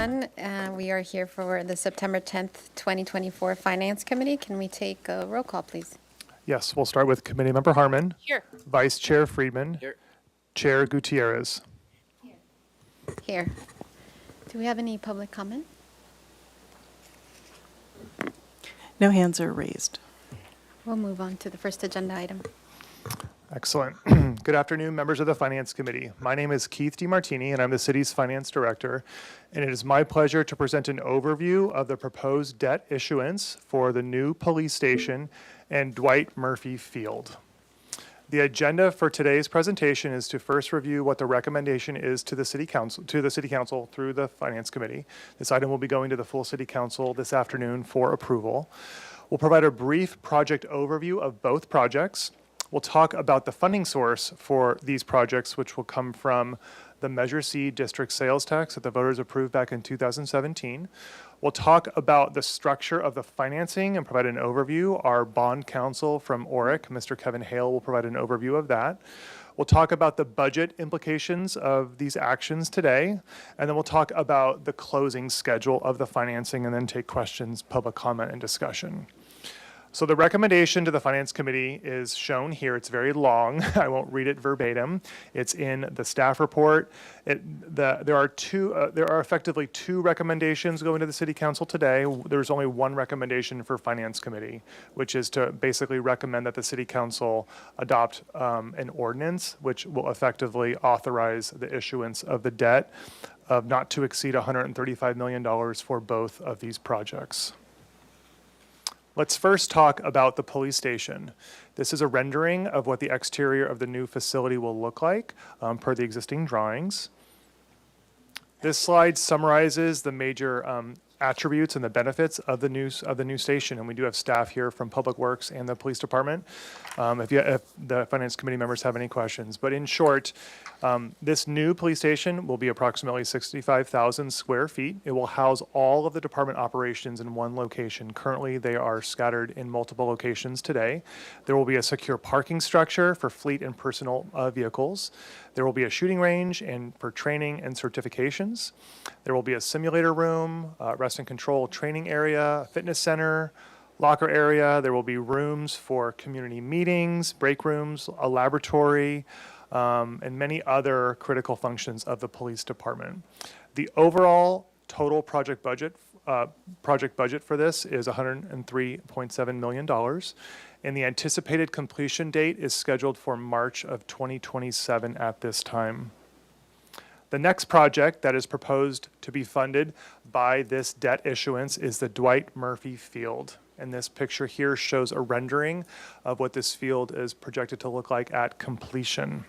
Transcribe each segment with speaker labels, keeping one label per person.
Speaker 1: everyone. We are here for the September 10th, 2024 Finance Committee. Can we take a roll call, please?
Speaker 2: Yes, we'll start with Committee Member Harmon.
Speaker 1: Here.
Speaker 2: Vice Chair Friedman.
Speaker 3: Here.
Speaker 2: Chair Gutierrez.
Speaker 1: Here. Do we have any public comment?
Speaker 4: No hands are raised.
Speaker 1: We'll move on to the first agenda item.
Speaker 2: Excellent. Good afternoon, members of the Finance Committee. My name is Keith DeMartini, and I'm the city's Finance Director. And it is my pleasure to present an overview of the proposed debt issuance for the new police station and Dwight Murphy Field. The agenda for today's presentation is to first review what the recommendation is to the City Council through the Finance Committee. This item will be going to the full City Council this afternoon for approval. We'll provide a brief project overview of both projects. We'll talk about the funding source for these projects, which will come from the Measure C district sales tax that the voters approved back in 2017. We'll talk about the structure of the financing and provide an overview. Our bond counsel from ORIC, Mr. Kevin Hale, will provide an overview of that. We'll talk about the budget implications of these actions today, and then we'll talk about the closing schedule of the financing and then take questions, public comment, and discussion. So the recommendation to the Finance Committee is shown here. It's very long. I won't read it verbatim. It's in the staff report. There are effectively two recommendations going to the City Council today. There's only one recommendation for Finance Committee, which is to basically recommend that the City Council adopt an ordinance which will effectively authorize the issuance of the debt of not to exceed $135 million for both of these projects. Let's first talk about the police station. This is a rendering of what the exterior of the new facility will look like per the existing drawings. This slide summarizes the major attributes and the benefits of the new station, and we do have staff here from Public Works and the Police Department if the Finance Committee members have any questions. But in short, this new police station will be approximately 65,000 square feet. It will house all of the department operations in one location. Currently, they are scattered in multiple locations today. There will be a secure parking structure for fleet and personal vehicles. There will be a shooting range and for training and certifications. There will be a simulator room, rest and control training area, fitness center, locker area. There will be rooms for community meetings, break rooms, a laboratory, and many other critical functions of the police department. The overall total project budget for this is $103.7 million. And the anticipated completion date is scheduled for March of 2027 at this time. The next project that is proposed to be funded by this debt issuance is the Dwight Murphy Field. And this picture here shows a rendering of what this field is projected to look like at completion.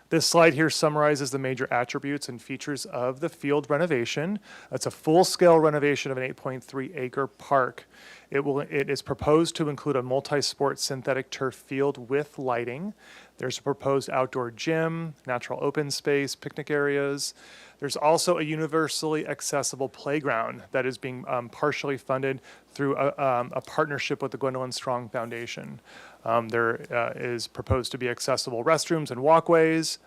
Speaker 2: This slide here summarizes the major attributes and features of the field renovation. It's a full-scale renovation of an 8.3-acre park. It is proposed to include a multi-sport synthetic turf field with lighting. There's a proposed outdoor gym, natural open space, picnic areas. There's also a universally accessible playground that is being partially funded through a partnership with the Gwendolyn Strong Foundation. There is proposed to be accessible restrooms and walkways,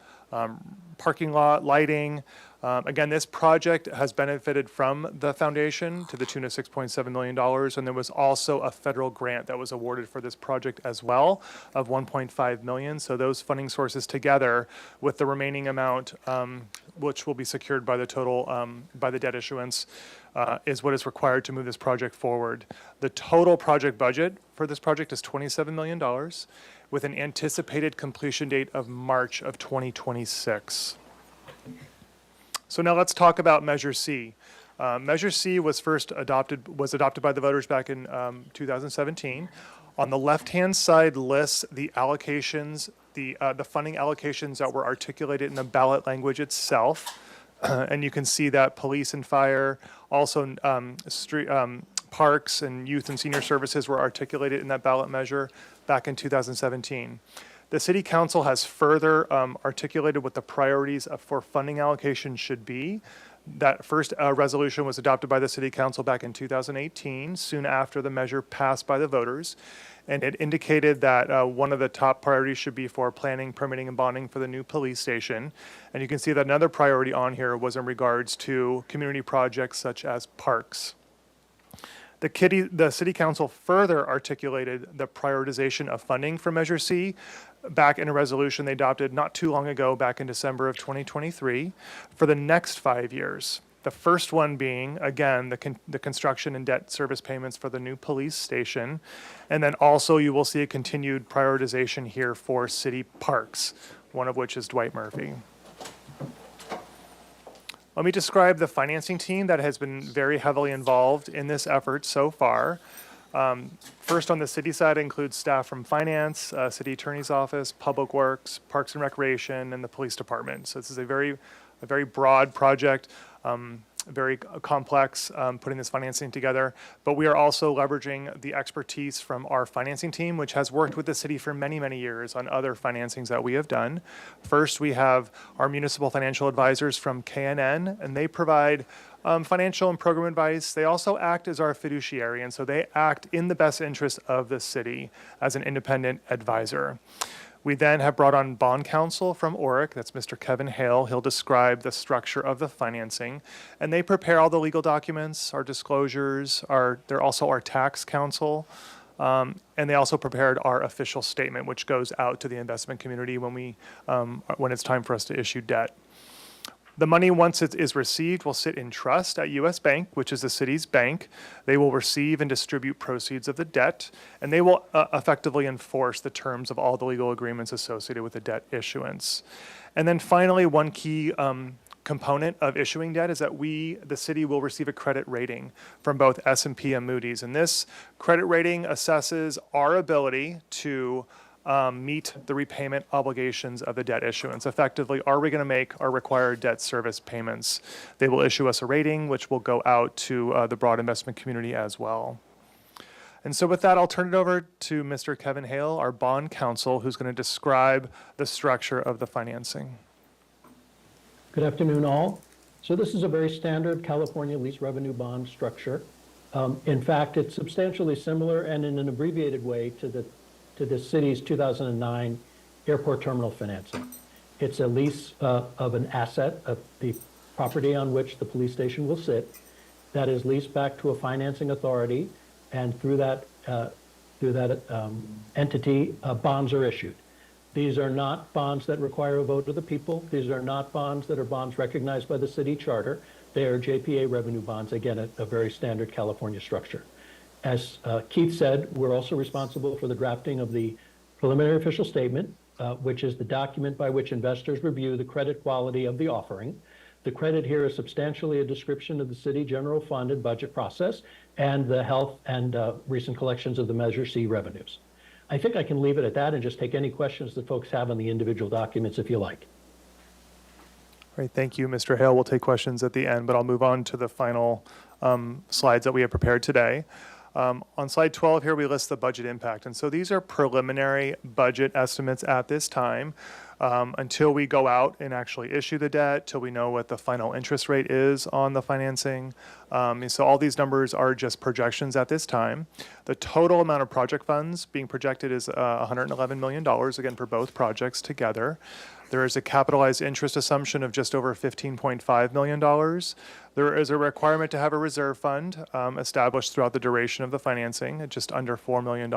Speaker 2: parking lot, lighting. Again, this project has benefited from the foundation to the tune of $6.7 million, and there was also a federal grant that was awarded for this project as well of $1.5 million. So those funding sources together with the remaining amount, which will be secured by the total, by the debt issuance, is what is required to move this project forward. The total project budget for this project is $27 million with an anticipated completion date of March of 2026. So now let's talk about Measure C. Measure C was adopted by the voters back in 2017. On the left-hand side lists the allocations, the funding allocations that were articulated in the ballot language itself. And you can see that police and fire, also parks and youth and senior services were articulated in that ballot measure back in 2017. The City Council has further articulated what the priorities for funding allocation should be. That first resolution was adopted by the City Council back in 2018, soon after the measure passed by the voters. And it indicated that one of the top priorities should be for planning, permitting, and bonding for the new police station. And you can see that another priority on here was in regards to community projects such as parks. The City Council further articulated the prioritization of funding for Measure C back in a resolution they adopted not too long ago, back in December of 2023, for the next 5 years. The first one being, again, the construction and debt service payments for the new police station. And then also you will see a continued prioritization here for city parks, one of which is Dwight Murphy. Let me describe the financing team that has been very heavily involved in this effort so far. First, on the city side, includes staff from finance, city attorney's office, public works, parks and recreation, and the police department. So this is a very broad project, very complex, putting this financing together. But we are also leveraging the expertise from our financing team, which has worked with the city for many, many years on other financings that we have done. First, we have our municipal financial advisors from KNN, and they provide financial and program advice. They also act as our fiduciary, and so they act in the best interest of the city as an independent advisor. We then have brought on bond counsel from ORIC, that's Mr. Kevin Hale. He'll describe the structure of the financing, and they prepare all the legal documents, our disclosures, they're also our tax counsel, and they also prepared our official statement, which goes out to the investment community when it's time for us to issue debt. The money, once it is received, will sit in trust at U.S. Bank, which is the city's bank. They will receive and distribute proceeds of the debt, and they will effectively enforce the terms of all the legal agreements associated with the debt issuance. And then finally, one key component of issuing debt is that the city will receive a credit rating from both S&P and Moody's. And this credit rating assesses our ability to meet the repayment obligations of the debt issuance. Effectively, are we going to make our required debt service payments? They will issue us a rating, which will go out to the broad investment community as well. And so with that, I'll turn it over to Mr. Kevin Hale, our bond counsel, who's going to describe the structure of the financing.
Speaker 3: Good afternoon, all. So this is a very standard California lease revenue bond structure. In fact, it's substantially similar and in an abbreviated way to the city's 2009 airport terminal financing. It's a lease of an asset, of the property on which the police station will sit, that is leased back to a financing authority, and through that entity, bonds are issued. These are not bonds that require a vote of the people. These are not bonds that are bonds recognized by the city charter. They are JPA revenue bonds, again, a very standard California structure. As Keith said, we're also responsible for the drafting of the preliminary official statement, which is the document by which investors review the credit quality of the offering. The credit here is substantially a description of the city general fund and budget process and the health and recent collections of the Measure C revenues. I think I can leave it at that and just take any questions that folks have on the individual documents if you like.
Speaker 2: All right, thank you, Mr. Hale. We'll take questions at the end, but I'll move on to the final slides that we have prepared today. On slide 12 here, we list the budget impact. And so these are preliminary budget estimates at this time until we go out and actually issue the debt, till we know what the final interest rate is on the financing. And so all these numbers are just projections at this time. The total amount of project funds being projected is $111 million, again, for both projects together. There is a capitalized interest assumption of just over $15.5 million. There is a requirement to have a reserve fund established throughout the duration of the financing at just under $4 million.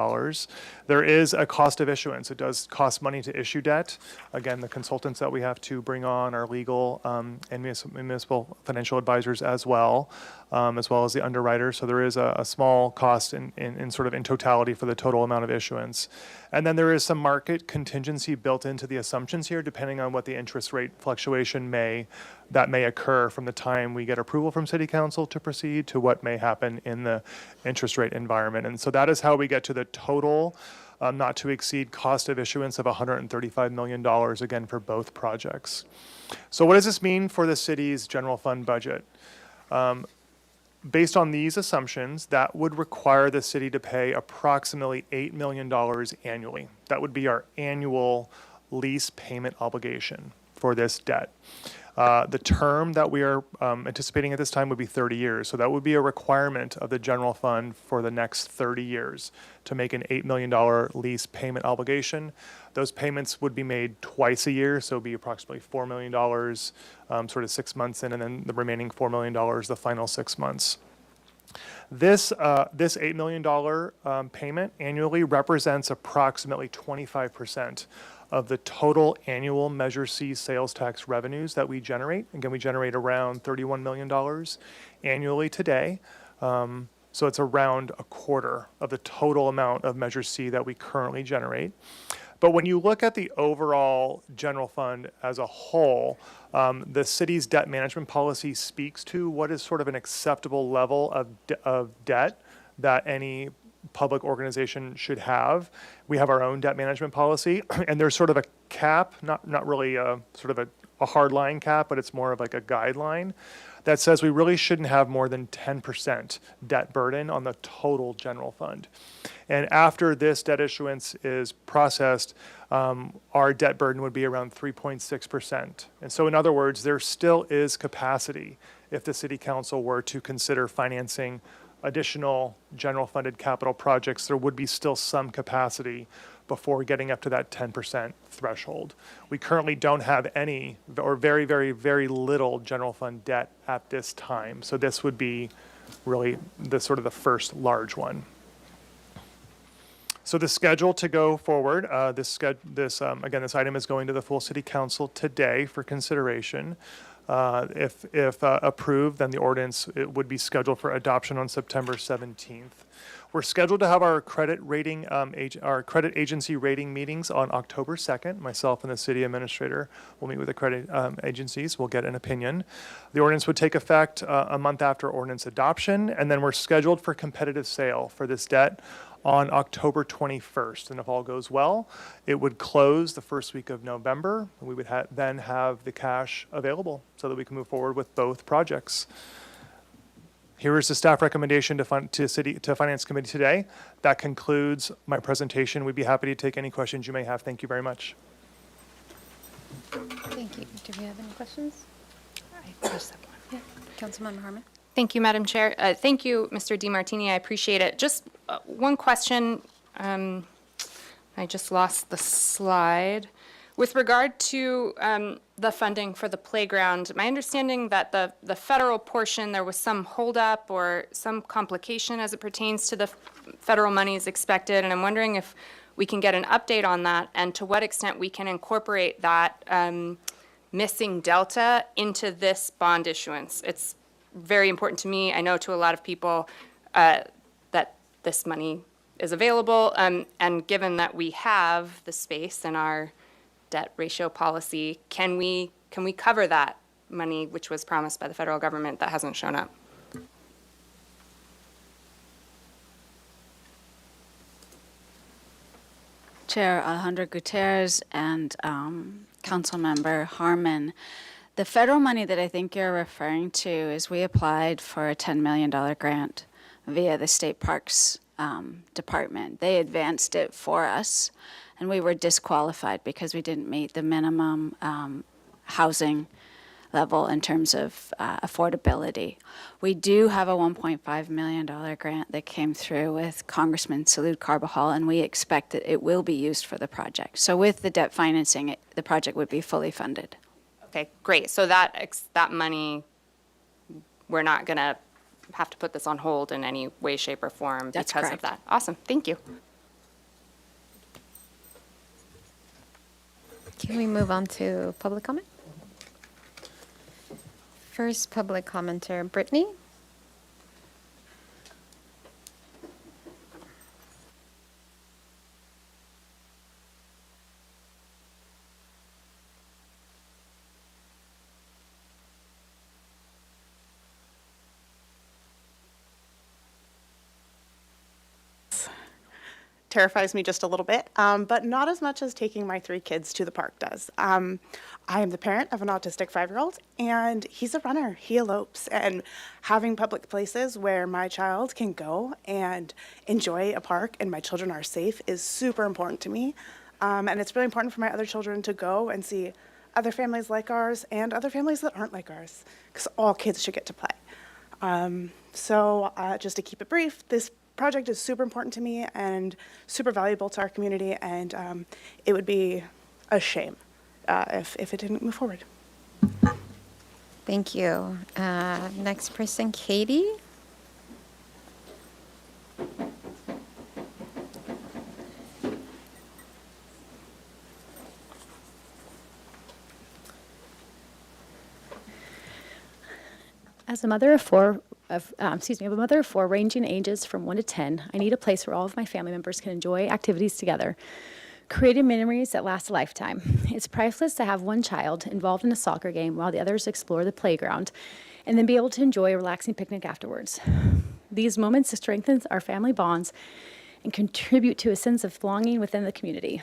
Speaker 2: There is a cost of issuance. It does cost money to issue debt. Again, the consultants that we have to bring on are legal and municipal financial advisors as well as the underwriters. So there is a small cost in sort of in totality for the total amount of issuance. And then there is some market contingency built into the assumptions here, depending on what the interest rate fluctuation may occur from the time we get approval from City Council to proceed to what may happen in the interest rate environment. And so that is how we get to the total not to exceed cost of issuance of $135 million, again, for both projects. So what does this mean for the city's general fund budget? Based on these assumptions, that would require the city to pay approximately $8 million annually. That would be our annual lease payment obligation for this debt. The term that we are anticipating at this time would be 30 years. So that would be a requirement of the general fund for the next 30 years to make an $8 million lease payment obligation. Those payments would be made twice a year, so it would be approximately $4 million, sort of 6 months in, and then the remaining $4 million the final 6 months. This $8 million payment annually represents approximately 25% of the total annual Measure C sales tax revenues that we generate. Again, we generate around $31 million annually today. So it's around a quarter of the total amount of Measure C that we currently generate. But when you look at the overall general fund as a whole, the city's debt management policy speaks to what is sort of an acceptable level of debt that any public organization should have. We have our own debt management policy, and there's sort of a cap, not really sort of a hard line cap, but it's more of like a guideline that says we really shouldn't have more than 10% debt burden on the total general fund. And after this debt issuance is processed, our debt burden would be around 3.6%. And so in other words, there still is capacity if the city council were to consider financing additional general funded capital projects. There would be still some capacity before getting up to that 10% threshold. We currently don't have any or very, very, very little general fund debt at this time. So this would be really the sort of the first large one. So the schedule to go forward, again, this item is going to the full city council today for consideration. If approved, then the ordinance would be scheduled for adoption on September 17th. We're scheduled to have our credit agency rating meetings on October 2nd. Myself and the city administrator will meet with the credit agencies. We'll get an opinion. The ordinance would take effect a month after ordinance adoption, and then we're scheduled for competitive sale for this debt on October 21st. And if all goes well, it would close the first week of November. And we would then have the cash available so that we can move forward with both projects. Here is the staff recommendation to Finance Committee today. That concludes my presentation. We'd be happy to take any questions you may have. Thank you very much.
Speaker 1: Thank you. Do we have any questions? Yeah, Councilmember Harmon.
Speaker 5: Thank you, Madam Chair. Thank you, Mr. DiMartini. I appreciate it. Just one question. I just lost the slide. With regard to the funding for the playground, my understanding that the federal portion, there was some holdup or some complication as it pertains to the federal monies expected, and I'm wondering if we can get an update on that and to what extent we can incorporate that missing delta into this bond issuance. It's very important to me, I know to a lot of people, that this money is available, and given that we have the space in our debt ratio policy, can we cover that money which was promised by the federal government that hasn't shown up?
Speaker 6: Chair Alejandra Gutierrez and Councilmember Harmon. The federal money that I think you're referring to is we applied for a $10 million grant via the State Parks Department. They advanced it for us, and we were disqualified because we didn't meet the minimum housing level in terms of affordability. We do have a $1.5 million grant that came through with Congressman Salud Carbajal, and we expect that it will be used for the project. So with the debt financing, the project would be fully funded.
Speaker 5: Okay, great. So that money, we're not going to have to put this on hold in any way, shape, or form because of that. Awesome. Thank you.
Speaker 1: Can we move on to public comment? First public commenter, Brittany.
Speaker 7: Terrifies me just a little bit, but not as much as taking my 3 kids to the park does. I am the parent of an autistic 5-year-old, and he's a runner. He elopes, and having public places where my child can go and enjoy a park and my children are safe is super important to me. And it's really important for my other children to go and see other families like ours and other families that aren't like ours, because all kids should get to play. Just to keep it brief, this project is super important to me and super valuable to our community, and it would be a shame if it didn't move forward.
Speaker 1: Thank you. Next person, Katie.
Speaker 8: As a mother of four, ranging ages from 1 to 10, I need a place where all of my family members can enjoy activities together, creating memories that last a lifetime. It's priceless to have one child involved in a soccer game while the others explore the playground, and then be able to enjoy a relaxing picnic afterwards. These moments strengthen our family bonds and contribute to a sense of belonging within the community.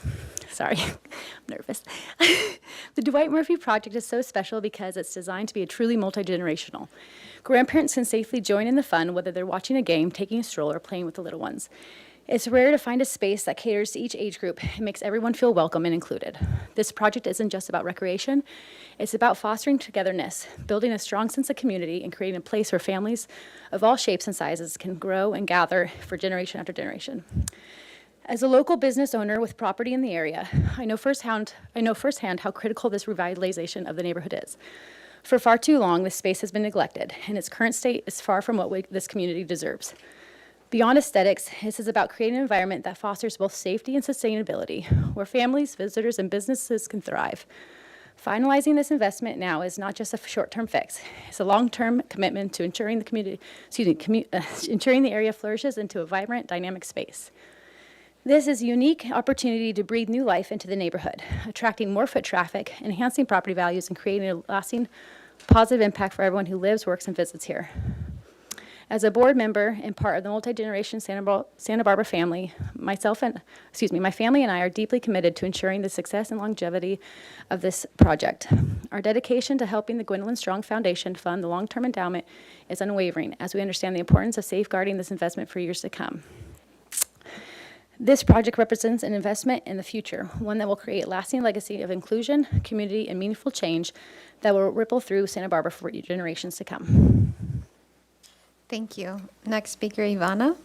Speaker 8: Sorry, I'm nervous. The Dwight Murphy Project is so special because it's designed to be truly multi-generational. Grandparents can safely join in the fun, whether they're watching a game, taking a stroll, or playing with the little ones. It's rare to find a space that caters to each age group and makes everyone feel welcome and included. This project isn't just about recreation, it's about fostering togetherness, building a strong sense of community, and creating a place where families of all shapes and sizes can grow and gather for generation after generation. As a local business owner with property in the area, I know firsthand how critical this revitalization of the neighborhood is. For far too long, this space has been neglected, and its current state is far from what this community deserves. Beyond aesthetics, this is about creating an environment that fosters both safety and sustainability, where families, visitors, and businesses can thrive. Finalizing this investment now is not just a short-term fix. It's a long-term commitment to ensuring ensuring the area flourishes into a vibrant, dynamic space. This is a unique opportunity to breathe new life into the neighborhood, attracting more foot traffic, enhancing property values, and creating a lasting positive impact for everyone who lives, works, and visits here. As a board member and part of the multi-generation Santa Barbara family, my family and I are deeply committed to ensuring the success and longevity of this project. Our dedication to helping the Gwendolyn Strong Foundation fund the long-term endowment is unwavering, as we understand the importance of safeguarding this investment for years to come. This project represents an investment in the future, one that will create a lasting legacy of inclusion, community, and meaningful change that will ripple through Santa Barbara for generations to come.
Speaker 1: Thank you. Next speaker, Ivana.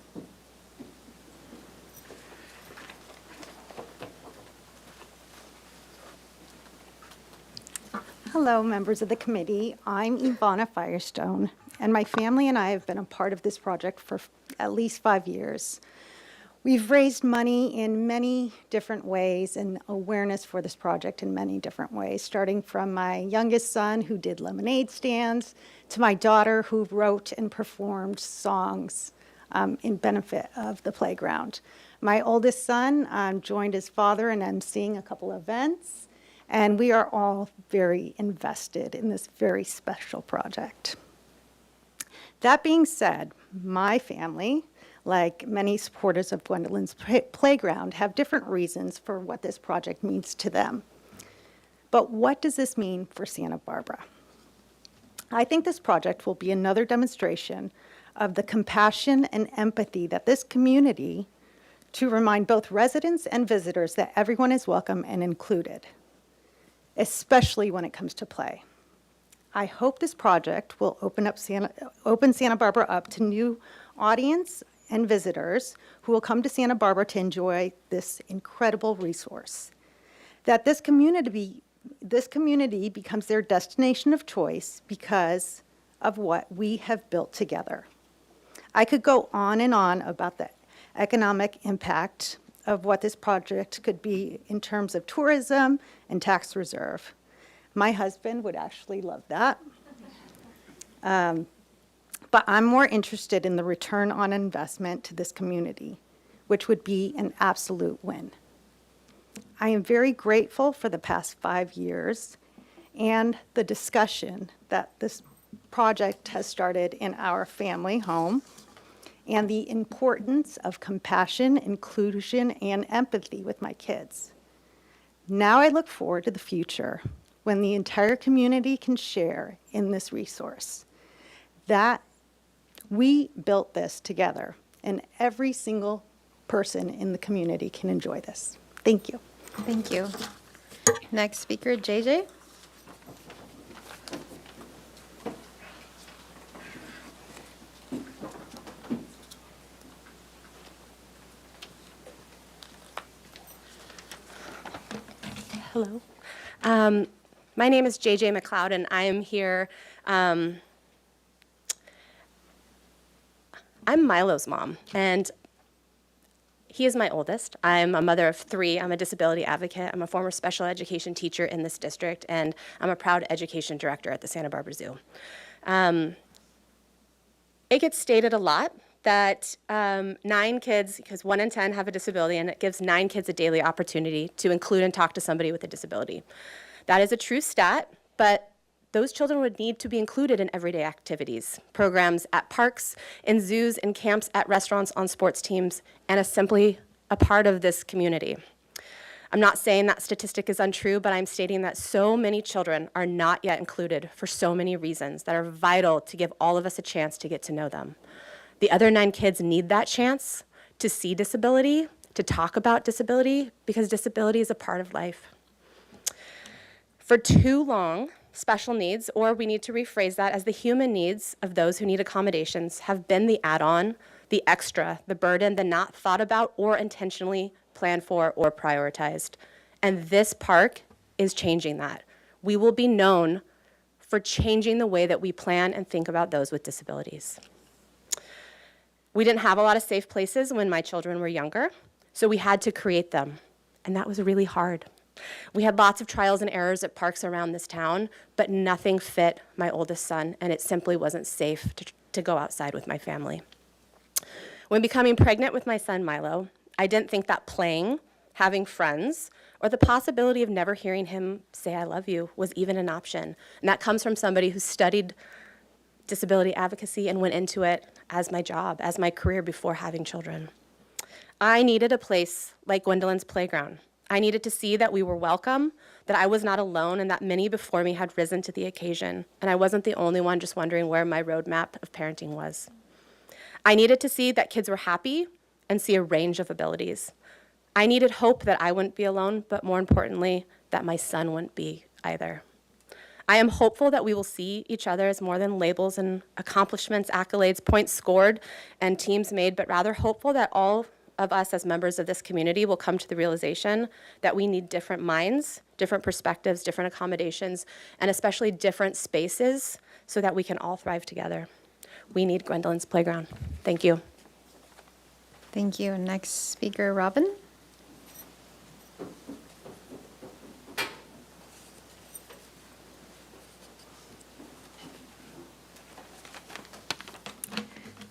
Speaker 9: Hello, members of the committee. I'm Ivana Firestone, and my family and I have been a part of this project for at least 5 years. We've raised money in many different ways and awareness for this project in many different ways, starting from my youngest son who did lemonade stands to my daughter who wrote and performed songs in benefit of the playground. My oldest son joined his father in emceeing a couple of events, and we are all very invested in this very special project. That being said, my family, like many supporters of Gwendolyn's Playground, have different reasons for what this project means to them. But what does this mean for Santa Barbara? I think this project will be another demonstration of the compassion and empathy that this community to remind both residents and visitors that everyone is welcome and included, especially when it comes to play. I hope this project will open Santa Barbara up to new audience and visitors who will come to Santa Barbara to enjoy this incredible resource. That this community becomes their destination of choice because of what we have built together. I could go on and on about the economic impact of what this project could be in terms of tourism and tax reserve. My husband would actually love that. But I'm more interested in the return on investment to this community, which would be an absolute win. I am very grateful for the past 5 years and the discussion that this project has started in our family home and the importance of compassion, inclusion, and empathy with my kids. Now I look forward to the future when the entire community can share in this resource. That we built this together, and every single person in the community can enjoy this. Thank you.
Speaker 1: Thank you. Next speaker, JJ.
Speaker 10: Hello. My name is JJ McLeod, and I am here. I'm Milo's mom, and he is my oldest. I'm a mother of 3. I'm a disability advocate. I'm a former special education teacher in this district, and I'm a proud education director at the Santa Barbara Zoo. It gets stated a lot that 9 kids, because 1 in 10 have a disability, and it gives 9 kids a daily opportunity to include and talk to somebody with a disability. That is a true stat, but those children would need to be included in everyday activities, programs at parks, in zoos, in camps, at restaurants, on sports teams, and as simply a part of this community. I'm not saying that statistic is untrue, but I'm stating that so many children are not yet included for so many reasons that are vital to give all of us a chance to get to know them. The other 9 kids need that chance to see disability, to talk about disability, because disability is a part of life. For too long, special needs, or we need to rephrase that as the human needs of those who need accommodations, have been the add-on, the extra, the burden, the not thought about or intentionally planned for or prioritized. And this park is changing that. We will be known for changing the way that we plan and think about those with disabilities. We didn't have a lot of safe places when my children were younger, so we had to create them, and that was really hard. We had lots of trials and errors at parks around this town, but nothing fit my oldest son, and it simply wasn't safe to go outside with my family. When becoming pregnant with my son, Milo, I didn't think that playing, having friends, or the possibility of never hearing him say I love you was even an option. And that comes from somebody who studied disability advocacy and went into it as my job, as my career before having children. I needed a place like Gwendolyn's playground. I needed to see that we were welcome, that I was not alone, and that many before me had risen to the occasion. And I wasn't the only one just wondering where my roadmap of parenting was. I needed to see that kids were happy and see a range of abilities. I needed hope that I wouldn't be alone, but more importantly, that my son wouldn't be either. I am hopeful that we will see each other as more than labels and accomplishments, accolades, points scored, and teams made, but rather hopeful that all of us as members of this community will come to the realization that we need different minds, different perspectives, different accommodations, and especially different spaces so that we can all thrive together. We need Gwendolyn's playground. Thank you.
Speaker 1: Thank you. Next speaker, Robin.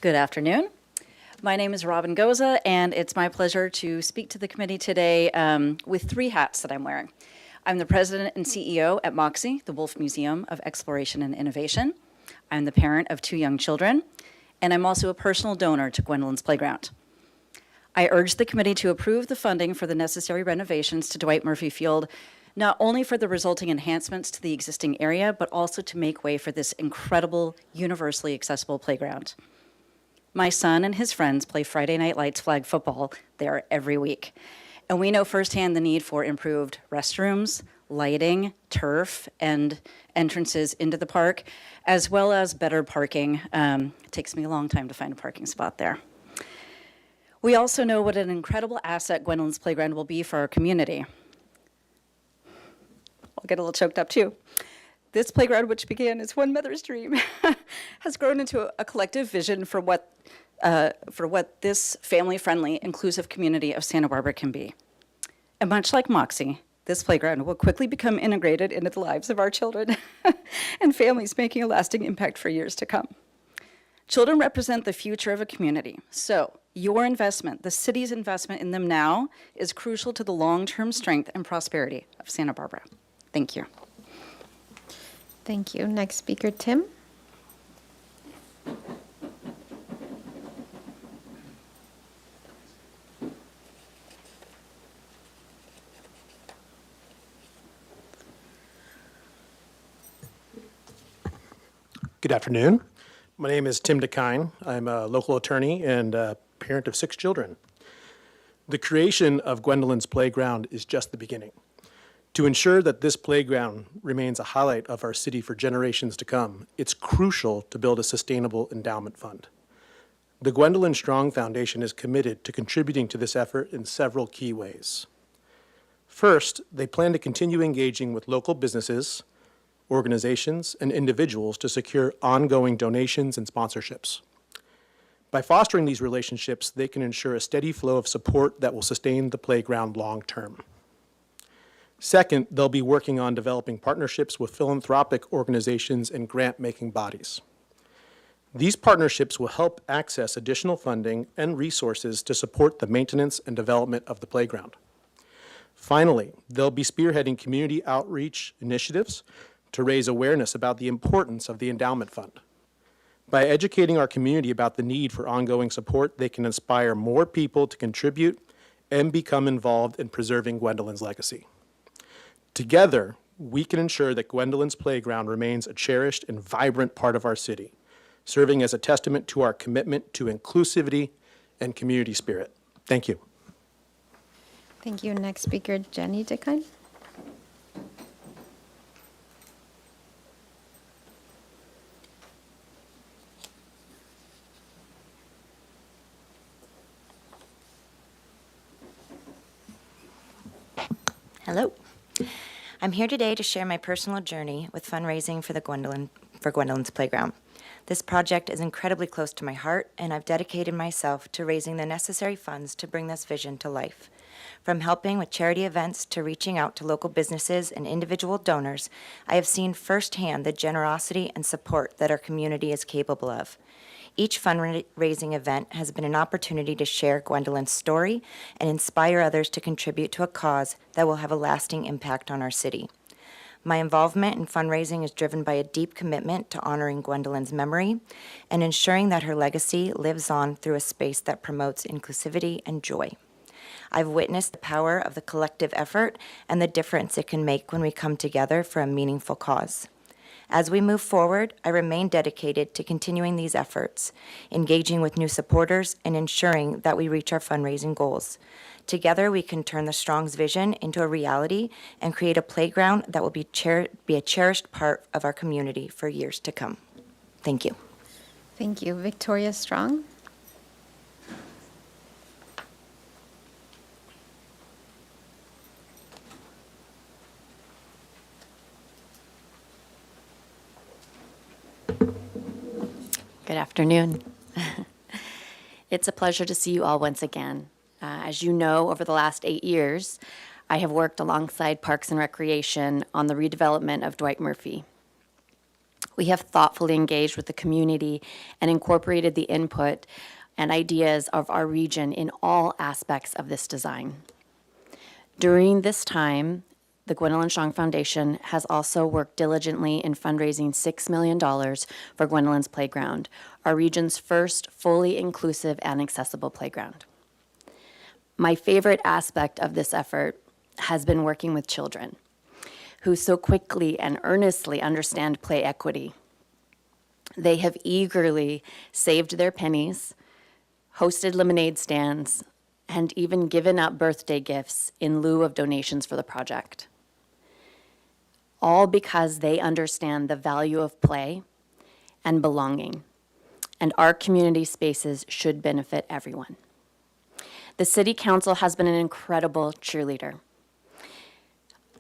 Speaker 11: Good afternoon. My name is Robin Goza, and it's my pleasure to speak to the committee today with 3 hats that I'm wearing. I'm the president and CEO at MOXIE, the Wolf Museum of Exploration and Innovation. I'm the parent of 2 young children, and I'm also a personal donor to Gwendolyn's Playground. I urge the committee to approve the funding for the necessary renovations to Dwight Murphy Field, not only for the resulting enhancements to the existing area, but also to make way for this incredible, universally accessible playground. My son and his friends play Friday Night Lights flag football there every week. And we know firsthand the need for improved restrooms, lighting, turf, and entrances into the park, as well as better parking. It takes me a long time to find a parking spot there. We also know what an incredible asset Gwendolyn's Playground will be for our community. I'll get a little choked up too. This playground, which began as one mother's dream, has grown into a collective vision for what this family-friendly, inclusive community of Santa Barbara can be. And much like MOXIE, this playground will quickly become integrated into the lives of our children and families, making a lasting impact for years to come. Children represent the future of a community, so your investment, the city's investment in them now, is crucial to the long-term strength and prosperity of Santa Barbara. Thank you.
Speaker 1: Thank you. Next speaker, Tim.
Speaker 12: Good afternoon. My name is Tim DeKine. I'm a local attorney and a parent of 6 children. The creation of Gwendolyn's Playground is just the beginning. To ensure that this playground remains a highlight of our city for generations to come, it's crucial to build a sustainable endowment fund. The Gwendolyn Strong Foundation is committed to contributing to this effort in several key ways. First, they plan to continue engaging with local businesses, organizations, and individuals to secure ongoing donations and sponsorships. By fostering these relationships, they can ensure a steady flow of support that will sustain the playground long-term. Second, they'll be working on developing partnerships with philanthropic organizations and grant-making bodies. These partnerships will help access additional funding and resources to support the maintenance and development of the playground. Finally, they'll be spearheading community outreach initiatives to raise awareness about the importance of the endowment fund. By educating our community about the need for ongoing support, they can inspire more people to contribute and become involved in preserving Gwendolyn's legacy. Together, we can ensure that Gwendolyn's Playground remains a cherished and vibrant part of our city, serving as a testament to our commitment to inclusivity and community spirit. Thank you.
Speaker 1: Thank you. Next speaker, Jenny DeKine.
Speaker 13: Hello. I'm here today to share my personal journey with fundraising for Gwendolyn's Playground. This project is incredibly close to my heart, and I've dedicated myself to raising the necessary funds to bring this vision to life. From helping with charity events to reaching out to local businesses and individual donors, I have seen firsthand the generosity and support that our community is capable of. Each fundraising event has been an opportunity to share Gwendolyn's story and inspire others to contribute to a cause that will have a lasting impact on our city. My involvement in fundraising is driven by a deep commitment to honoring Gwendolyn's memory and ensuring that her legacy lives on through a space that promotes inclusivity and joy. I've witnessed the power of the collective effort and the difference it can make when we come together for a meaningful cause. As we move forward, I remain dedicated to continuing these efforts, engaging with new supporters, and ensuring that we reach our fundraising goals. Together, we can turn the Strong's vision into a reality and create a playground that will be a cherished part of our community for years to come. Thank you.
Speaker 1: Thank you. Victoria Strong.
Speaker 14: Good afternoon. It's a pleasure to see you all once again. As you know, over the last 8 years, I have worked alongside Parks and Recreation on the redevelopment of Dwight Murphy. We have thoughtfully engaged with the community and incorporated the input and ideas of our region in all aspects of this design. During this time, the Gwendolyn Strong Foundation has also worked diligently in fundraising $6 million for Gwendolyn's Playground, our region's first fully inclusive and accessible playground. My favorite aspect of this effort has been working with children who so quickly and earnestly understand play equity. They have eagerly saved their pennies, hosted lemonade stands, and even given up birthday gifts in lieu of donations for the project. All because they understand the value of play and belonging, and our community spaces should benefit everyone. The City Council has been an incredible cheerleader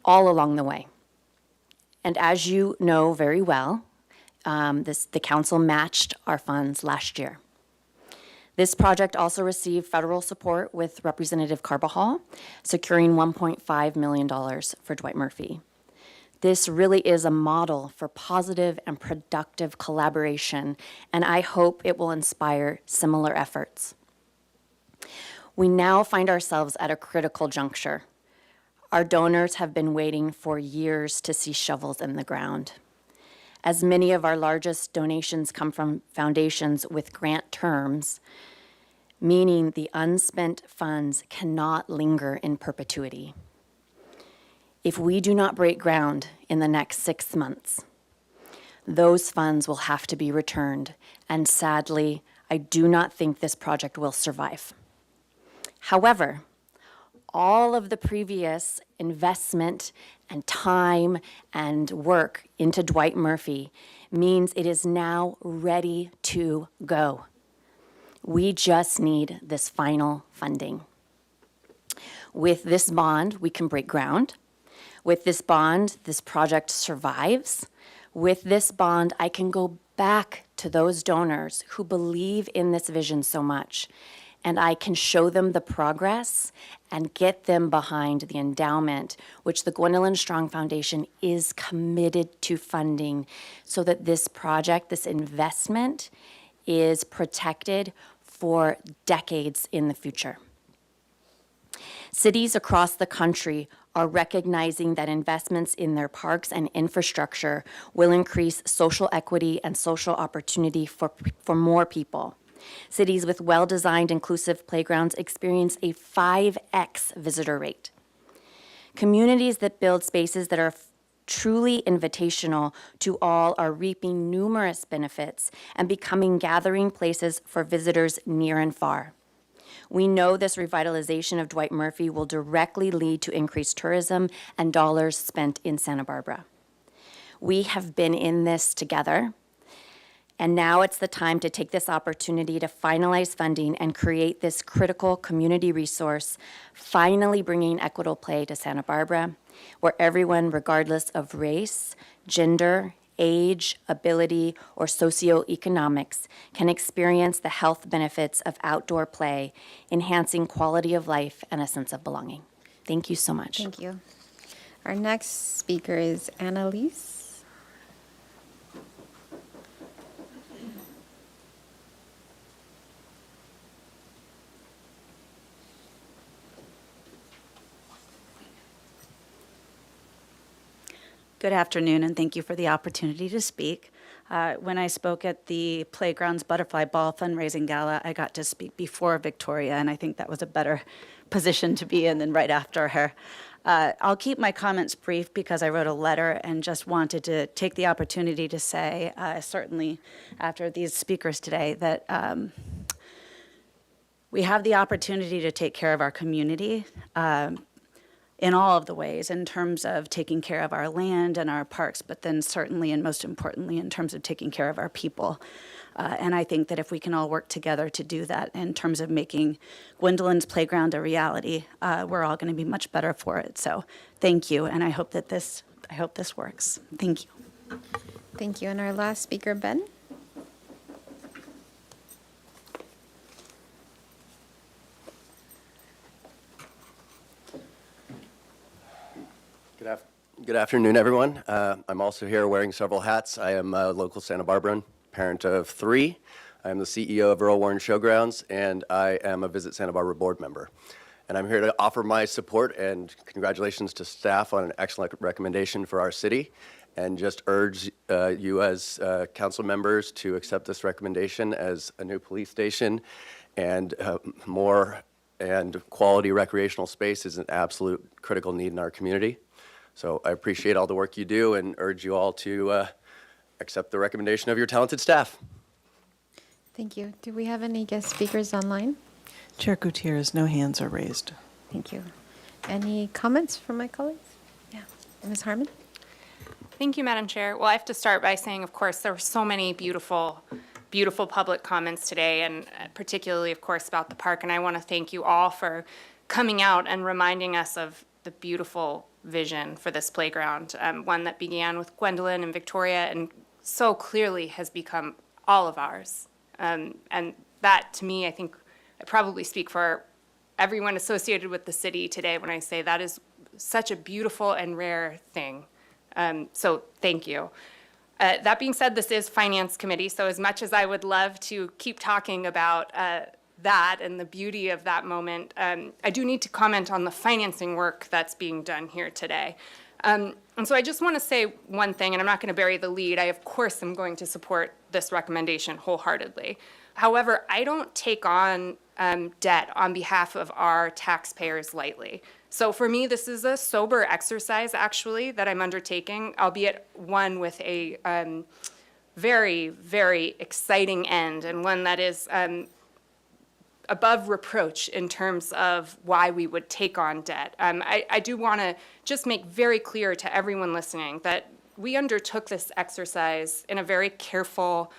Speaker 14: all along the way. And as you know very well, the council matched our funds last year. This project also received federal support with Representative Carbajal, securing $1.5 million for Dwight Murphy. This really is a model for positive and productive collaboration, and I hope it will inspire similar efforts. We now find ourselves at a critical juncture. Our donors have been waiting for years to see shovels in the ground. As many of our largest donations come from foundations with grant terms, meaning the unspent funds cannot linger in perpetuity. If we do not break ground in the next 6 months, those funds will have to be returned, and sadly, I do not think this project will survive. However, all of the previous investment and time and work into Dwight Murphy means it is now ready to go. We just need this final funding. With this bond, we can break ground. With this bond, this project survives. With this bond, I can go back to those donors who believe in this vision so much, and I can show them the progress and get them behind the endowment, which the Gwendolyn Strong Foundation is committed to funding, so that this project, this investment, is protected for decades in the future. Cities across the country are recognizing that investments in their parks and infrastructure will increase social equity and social opportunity for more people. Cities with well-designed inclusive playgrounds experience a 5x visitor rate. Communities that build spaces that are truly invitational to all are reaping numerous benefits and becoming gathering places for visitors near and far. We know this revitalization of Dwight Murphy will directly lead to increased tourism and dollars spent in Santa Barbara. We have been in this together, and now it's the time to take this opportunity to finalize funding and create this critical community resource, finally bringing equitable play to Santa Barbara, where everyone, regardless of race, gender, age, ability, or socioeconomics, can experience the health benefits of outdoor play, enhancing quality of life and a sense of belonging. Thank you so much.
Speaker 1: Thank you. Our next speaker is Annalise.
Speaker 15: Good afternoon, and thank you for the opportunity to speak. When I spoke at the Playgrounds Butterfly Ball fundraising gala, I got to speak before Victoria, and I think that was a better position to be in than right after her. I'll keep my comments brief because I wrote a letter and just wanted to take the opportunity to say, certainly after these speakers today, that we have the opportunity to take care of our community in all of the ways, in terms of taking care of our land and our parks, but then certainly and most importantly in terms of taking care of our people. And I think that if we can all work together to do that in terms of making Gwendolyn's Playground a reality, we're all going to be much better for it. So thank you, and I hope this works. Thank you.
Speaker 1: Thank you. And our last speaker, Ben.
Speaker 16: Good afternoon, everyone. I'm also here wearing several hats. I am a local Santa Barbaran, parent of 3. I am the CEO of Earl Warren Showgrounds, and I am a Visit Santa Barbara board member. And I'm here to offer my support and congratulations to staff on an excellent recommendation for our city, and just urge you as council members to accept this recommendation as a new police station, and more and quality recreational space is an absolute critical need in our community. So I appreciate all the work you do and urge you all to accept the recommendation of your talented staff.
Speaker 1: Thank you. Do we have any guest speakers online?
Speaker 4: Chair Gutierrez, no hands are raised.
Speaker 1: Thank you. Any comments from my colleagues? Yeah. Ms. Harmon?
Speaker 5: Thank you, Madam Chair. Well, I have to start by saying, of course, there were so many beautiful public comments today, and particularly, of course, about the park. And I want to thank you all for coming out and reminding us of the beautiful vision for this playground, one that began with Gwendolyn and Victoria and so clearly has become all of ours. And that, to me, I think I probably speak for everyone associated with the city today when I say that is such a beautiful and rare thing. So thank you. That being said, this is Finance Committee, so as much as I would love to keep talking about that and the beauty of that moment, I do need to comment on the financing work that's being done here today. And so I just want to say one thing, and I'm not going to bury the lead. I, of course, am going to support this recommendation wholeheartedly. However, I don't take on debt on behalf of our taxpayers lightly. So for me, this is a sober exercise, actually, that I'm undertaking, albeit one with a very, very exciting end, and one that is above reproach in terms of why we would take on debt. I do want to just make very clear to everyone listening that we undertook this exercise in a very careful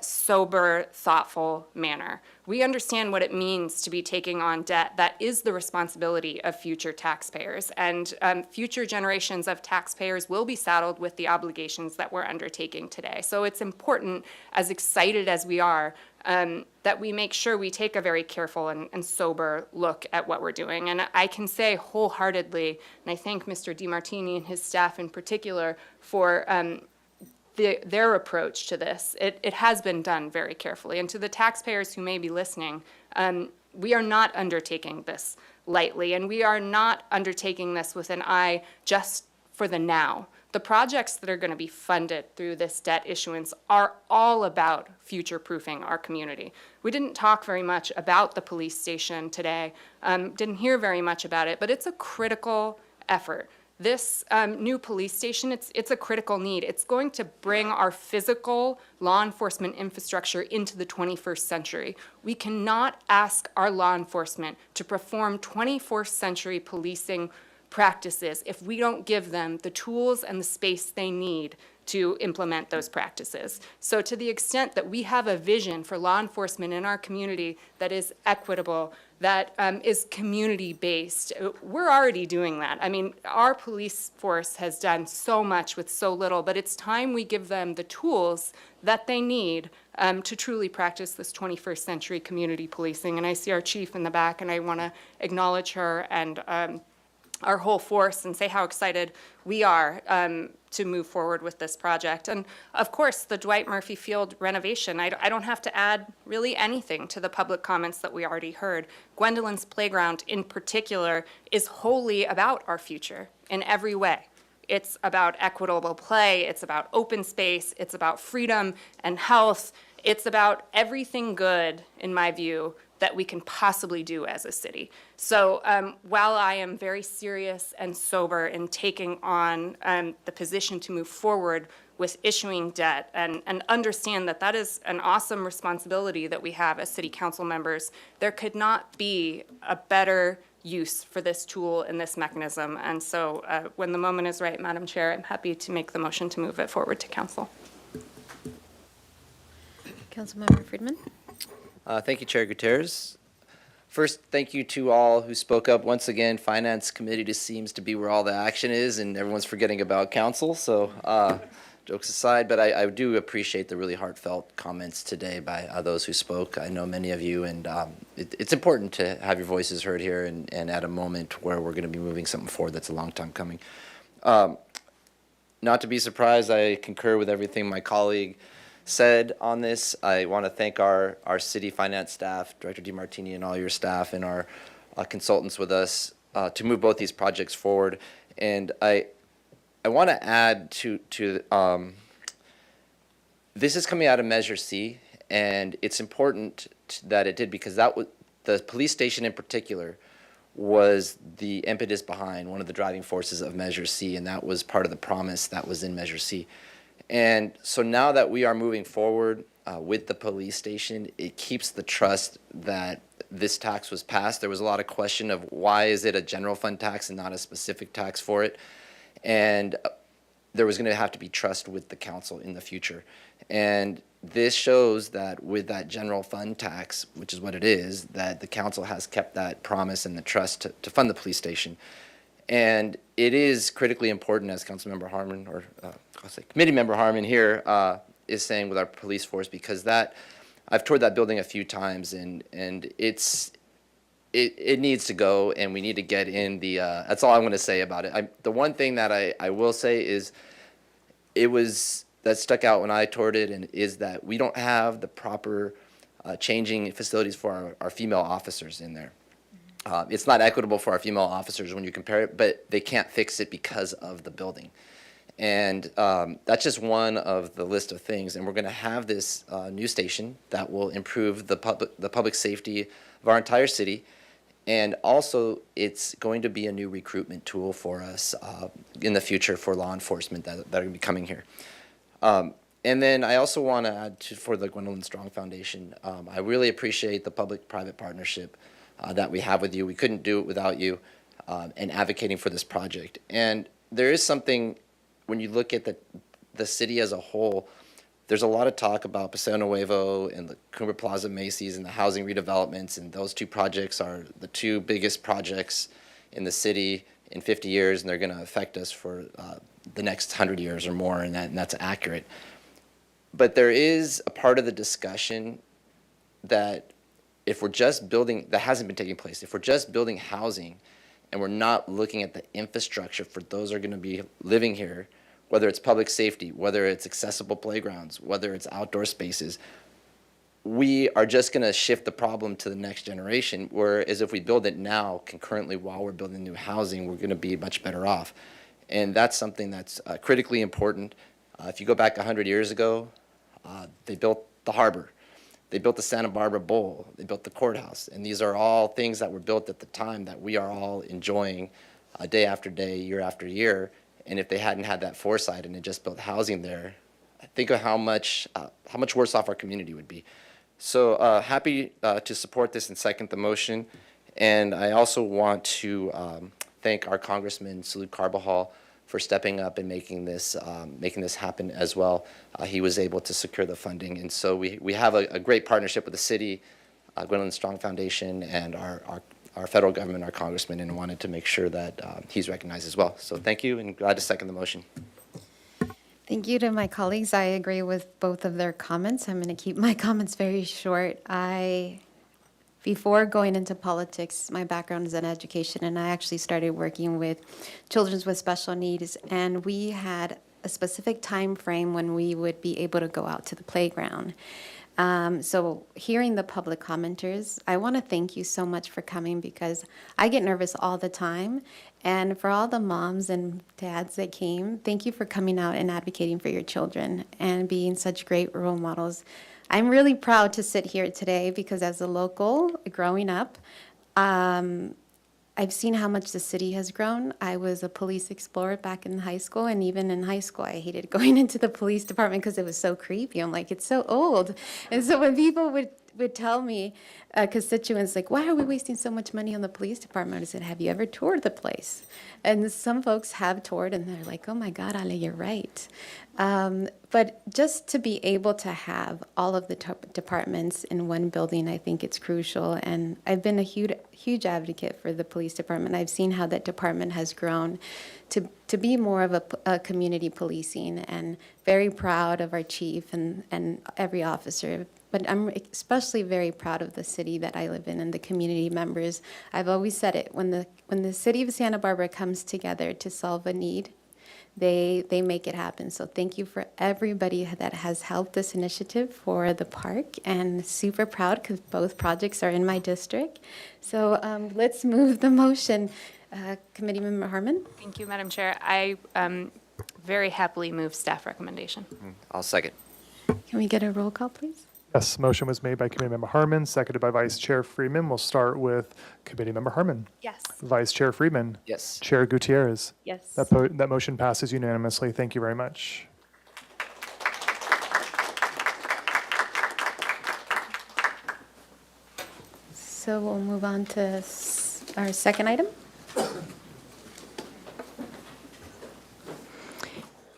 Speaker 5: sober, thoughtful manner. We understand what it means to be taking on debt that is the responsibility of future taxpayers, and future generations of taxpayers will be saddled with the obligations that we're undertaking today. So it's important, as excited as we are, that we make sure we take a very careful and sober look at what we're doing. And I can say wholeheartedly, and I thank Mr. DiMartini and his staff in particular for their approach to this. It has been done very carefully. And to the taxpayers who may be listening, we are not undertaking this lightly, and we are not undertaking this with an eye just for the now. The projects that are going to be funded through this debt issuance are all about future-proofing our community. We didn't talk very much about the police station today, didn't hear very much about it, but it's a critical effort. This new police station, it's a critical need. It's going to bring our physical law enforcement infrastructure into the 21st century. We cannot ask our law enforcement to perform 21st century policing practices if we don't give them the tools and the space they need to implement those practices. So to the extent that we have a vision for law enforcement in our community that is equitable, that is community-based, we're already doing that. I mean, our police force has done so much with so little, but it's time we give them the tools that they need to truly practice this 21st century community policing. And I see our chief in the back, and I want to acknowledge her and our whole force and say how excited we are to move forward with this project. And of course, the Dwight Murphy Field renovation, I don't have to add really anything to the public comments that we already heard. Gwendolyn's Playground in particular is wholly about our future in every way. It's about equitable play, it's about open space, it's about freedom and health, it's about everything good, in my view, that we can possibly do as a city. So while I am very serious and sober in taking on the position to move forward with issuing debt and understand that that is an awesome responsibility that we have as city council members, there could not be a better use for this tool and this mechanism. And so when the moment is right, Madam Chair, I'm happy to make the motion to move it forward to council.
Speaker 1: Councilmember Friedman.
Speaker 17: Thank you, Chair Gutierrez. First, thank you to all who spoke up. Once again, Finance Committee just seems to be where all the action is, and everyone's forgetting about council. So, jokes aside, but I do appreciate the really heartfelt comments today by those who spoke. I know many of you, and it's important to have your voices heard here and at a moment where we're going to be moving something forward that's a long time coming. Not to be surprised, I concur with everything my colleague said on this. I want to thank our city finance staff, Director DiMartini, and all your staff and our consultants with us to move both these projects forward. And I want to add to this is coming out of Measure C, and it's important that it did because that was the police station in particular was the impetus behind one of the driving forces of Measure C, and that was part of the promise that was in Measure C. And so now that we are moving forward with the police station, it keeps the trust that this tax was passed. There was a lot of question of why is it a general fund tax and not a specific tax for it. And there was going to have to be trust with the council in the future. And this shows that with that general fund tax, which is what it is, that the council has kept that promise and the trust to fund the police station. And it is critically important, as Councilmember Harmon, or I'll say Committee Member Harmon here is saying with our police force, because that I've toured that building a few times, and it needs to go, and we need to get in the. That's all I'm going to say about it. The one thing that I will say is, that stuck out when I toured it, and is that we don't have the proper changing facilities for our female officers in there. It's not equitable for our female officers when you compare it, but they can't fix it because of the building. And that's just one of the list of things. And we're going to have this new station that will improve the public safety of our entire city. And also, it's going to be a new recruitment tool for us in the future for law enforcement that are going to be coming here. And then I also want to add for the Gwendolyn Strong Foundation, I really appreciate the public-private partnership that we have with you. We couldn't do it without you and advocating for this project. And there is something, when you look at the city as a whole, there's a lot of talk about Paseo Nuevo and the Cumber Plaza Macy's and the housing redevelopments, and those two projects are the two biggest projects in the city in 50 years, and they're going to affect us for the next 100 years or more, and that's accurate. But there is a part of the discussion that if we're just building, that hasn't been taking place, if we're just building housing and we're not looking at the infrastructure for those who are going to be living here, whether it's public safety, whether it's accessible playgrounds, whether it's outdoor spaces, we are just going to shift the problem to the next generation, whereas if we build it now concurrently while we're building new housing, we're going to be much better off. And that's something that's critically important. If you go back 100 years ago, they built the harbor. They built the Santa Barbara Bowl. They built the courthouse. And these are all things that were built at the time that we are all enjoying day after day, year after year. And if they hadn't had that foresight and had just built housing there, think of how much worse off our community would be. So happy to support this and second the motion. And I also want to thank our Congressman Salud Carbajal for stepping up and making this happen as well. He was able to secure the funding. And so we have a great partnership with the city, Gwendolyn Strong Foundation, and our federal government, our congressman, and wanted to make sure that he's recognized as well. So thank you, and glad to second the motion.
Speaker 1: Thank you to my colleagues. I agree with both of their comments. I'm going to keep my comments very short. Before going into politics, my background is in education, and I actually started working with children with special needs, and we had a specific time frame when we would be able to go out to the playground. So hearing the public commenters, I want to thank you so much for coming, because I get nervous all the time. And for all the moms and dads that came, thank you for coming out and advocating for your children and being such great role models. I'm really proud to sit here today because as a local growing up, I've seen how much the city has grown. I was a police explorer back in high school, and even in high school, I hated going into the police department because it was so creepy. I'm like, it's so old. And so when people would tell me, constituents, like, why are we wasting so much money on the police department? I said, have you ever toured the place? And some folks have toured, and they're like, oh my God, Ale, you're right. But just to be able to have all of the departments in one building, I think it's crucial. And I've been a huge advocate for the police department. I've seen how that department has grown to be more of a community policing, and very proud of our chief and every officer. But I'm especially very proud of the city that I live in and the community members. I've always said it, when the city of Santa Barbara comes together to solve a need, they make it happen. So thank you for everybody that has helped this initiative for the park, and super proud because both projects are in my district. So let's move the motion. Committee Member Harmon?
Speaker 5: Thank you, Madam Chair. I very happily move staff recommendation.
Speaker 17: I'll second.
Speaker 1: Can we get a roll call, please?
Speaker 2: Yes, motion was made by Committee Member Harmon, seconded by Vice Chair Freeman. We'll start with Committee Member Harmon.
Speaker 5: Yes.
Speaker 2: Vice Chair Freeman.
Speaker 17: Yes.
Speaker 2: Chair Gutierrez.
Speaker 5: Yes.
Speaker 2: That motion passes unanimously. Thank you very much.
Speaker 1: So we'll move on to our second item.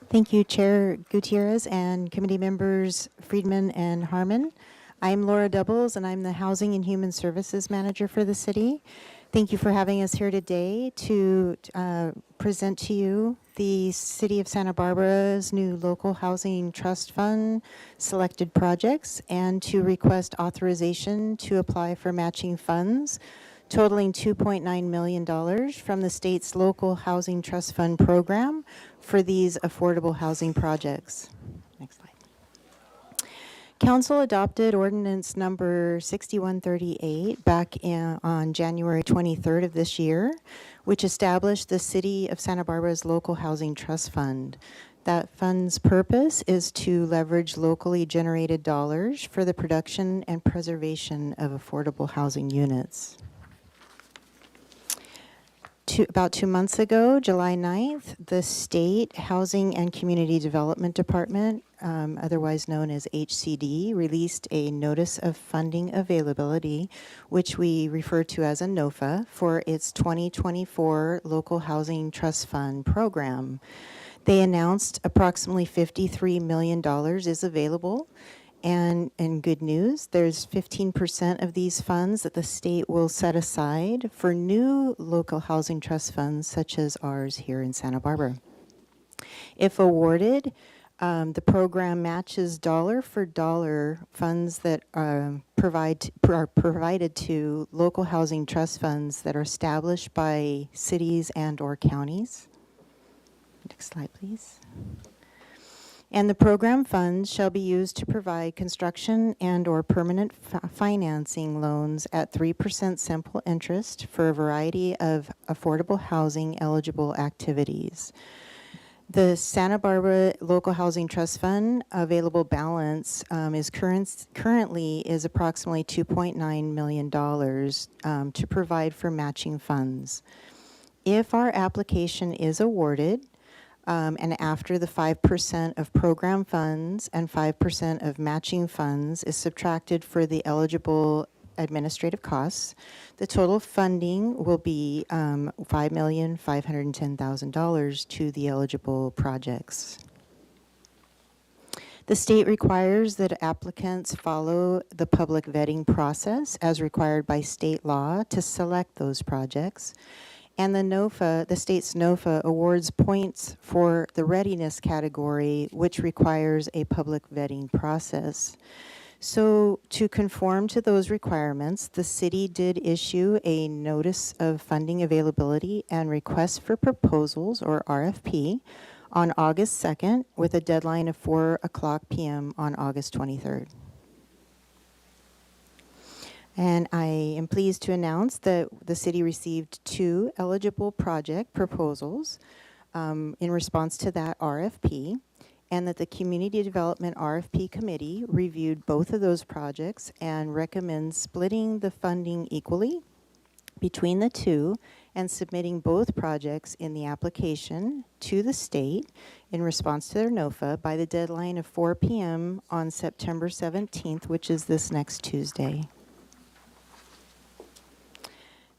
Speaker 18: Thank you, Chair Gutierrez and committee members Friedman and Harmon. I'm Laura Doubles, and I'm the Housing and Human Services Manager for the city. Thank you for having us here today to present to you the City of Santa Barbara's new local housing trust fund selected projects, and to request authorization to apply for matching funds totaling $2.9 million from the state's local housing trust fund program for these affordable housing projects. Next slide. Council adopted ordinance number 6138 back on January 23rd of this year, which established the City of Santa Barbara's local housing trust fund. That fund's purpose is to leverage locally generated dollars for the production and preservation of affordable housing units. About 2 months ago, July 9th, the State Housing and Community Development Department, otherwise known as HCD, released a Notice of Funding Availability, which we refer to as a NOFA, for its 2024 Local Housing Trust Fund program. They announced approximately $53 million is available. And good news, there's 15% of these funds that the state will set aside for new local housing trust funds, such as ours here in Santa Barbara. If awarded, the program matches dollar for dollar funds that are provided to local housing trust funds that are established by cities and or counties. Next slide, please. And the program funds shall be used to provide construction and or permanent financing loans at 3% simple interest for a variety of affordable housing eligible activities. The Santa Barbara Local Housing Trust Fund available balance is currently is approximately $2.9 million to provide for matching funds. If our application is awarded, and after the 5% of program funds and 5% of matching funds is subtracted for the eligible administrative costs, the total funding will be $5,510,000 to the eligible projects. The state requires that applicants follow the public vetting process as required by state law to select those projects. And the state's NOFA awards points for the readiness category, which requires a public vetting process. So to conform to those requirements, the city did issue a notice of funding availability and request for proposals, or RFP, on August 2nd with a deadline of 4:00 p.m. on August 23rd. And I am pleased to announce that the city received 2 eligible project proposals in response to that RFP, and that the Community Development RFP Committee reviewed both of those projects and recommends splitting the funding equally between the two and submitting both projects in the application to the state in response to their NOFA by the deadline of 4 p.m. on September 17th, which is this next Tuesday.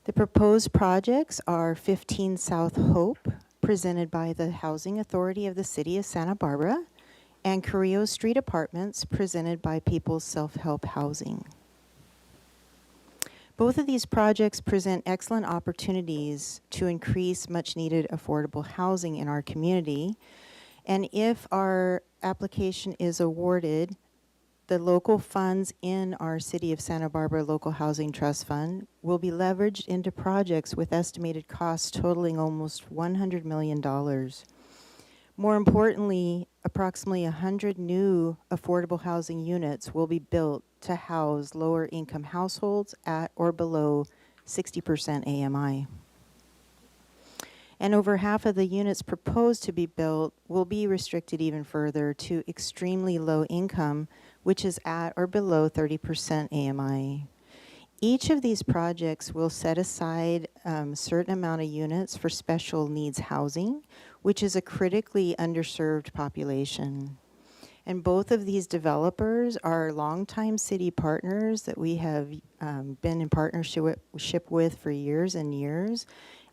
Speaker 18: The proposed projects are 15 South Hope, presented by the Housing Authority of the City of Santa Barbara, and Carrillo Street Apartments, presented by People's Self-Help Housing. Both of these projects present excellent opportunities to increase much-needed affordable housing in our community, and if our application is awarded, the local funds in our City of Santa Barbara Local Housing Trust Fund will be leveraged into projects with estimated costs totaling almost $100 million. More importantly, approximately 100 new affordable housing units will be built to house lower income households at or below 60% AMI. And over half of the units proposed to be built will be restricted even further to extremely low income, which is at or below 30% AMI. Each of these projects will set aside a certain amount of units for special needs housing, which is a critically underserved population. And both of these developers are longtime city partners that we have been in partnership with for years and years.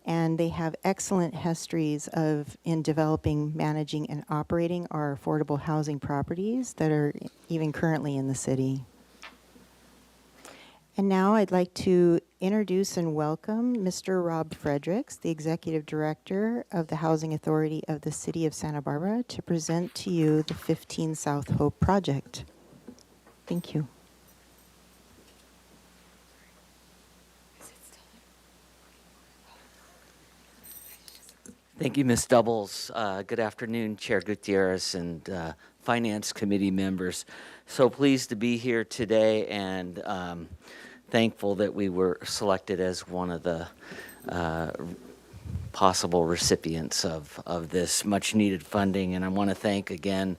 Speaker 18: And they have excellent histories in developing, managing, and operating our affordable housing properties that are even currently in the city. And now I'd like to introduce and welcome Mr. Rob Fredericks, the Executive Director of the Housing Authority of the City of Santa Barbara, to present to you the 15 South Hope project. Thank you.
Speaker 19: Thank you, Ms. Doubles. Good afternoon, Chair Gutierrez and Finance Committee members. So pleased to be here today and thankful that we were selected as one of the possible recipients of this much needed funding. And I want to thank again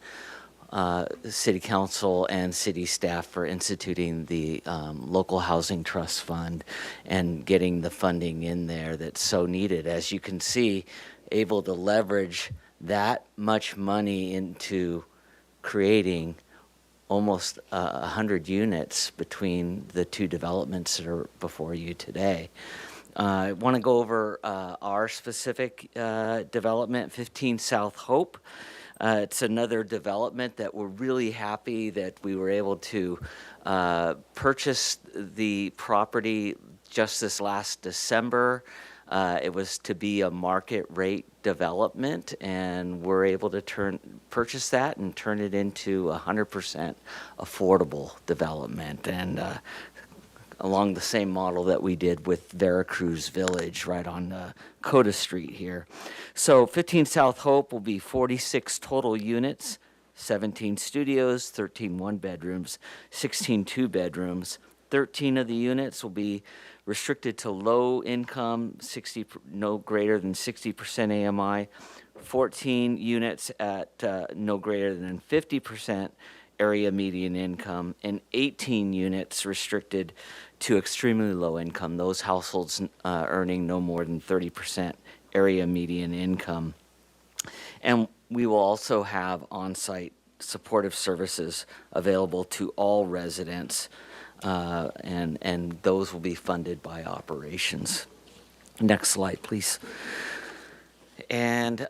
Speaker 19: City Council and City staff for instituting the Local Housing Trust Fund and getting the funding in there that's so needed. As you can see, able to leverage that much money into creating almost 100 units between the two developments that are before you today. I want to go over our specific development, 15 South Hope. It's another development that we're really happy that we were able to purchase the property just this last December. It was to be a market rate development, and we're able to purchase that and turn it into 100% affordable development. And along the same model that we did with Veracruz Village right on Coda Street here. So 15 South Hope will be 46 total units, 17 studios, 13 one-bedrooms, 16 two-bedrooms. 13 of the units will be restricted to low income, no greater than 60% AMI, 14 units at no greater than 50% area median income, and 18 units restricted to extremely low income, those households earning no more than 30% area median income. And we will also have on-site supportive services available to all residents, and those will be funded by operations. Next slide, please. And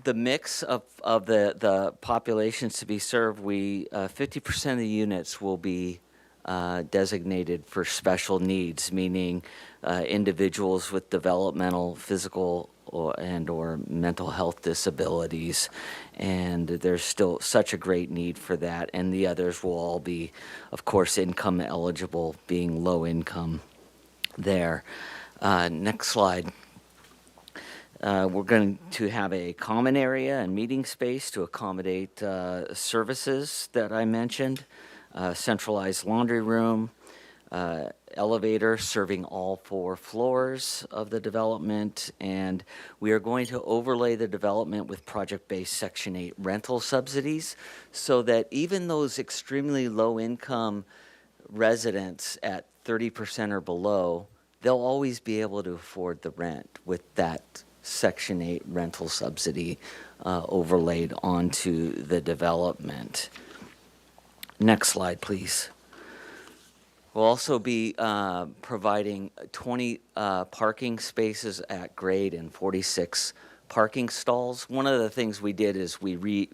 Speaker 19: the mix of the populations to be served, 50% of the units will be designated for special needs, meaning individuals with developmental, physical, or mental health disabilities, and there's still such a great need for that. And the others will all be, of course, income eligible, being low income there. Next slide. We're going to have a common area and meeting space to accommodate services that I mentioned, centralized laundry room, elevator serving all 4 floors of the development, and we are going to overlay the development with project-based Section 8 rental subsidies so that even those extremely low-income residents at 30% or below, they'll always be able to afford the rent with that Section 8 rental subsidy overlaid onto the development. Next slide, please. We'll also be providing 20 parking spaces at grade and 46 parking stalls. One of the things we did is we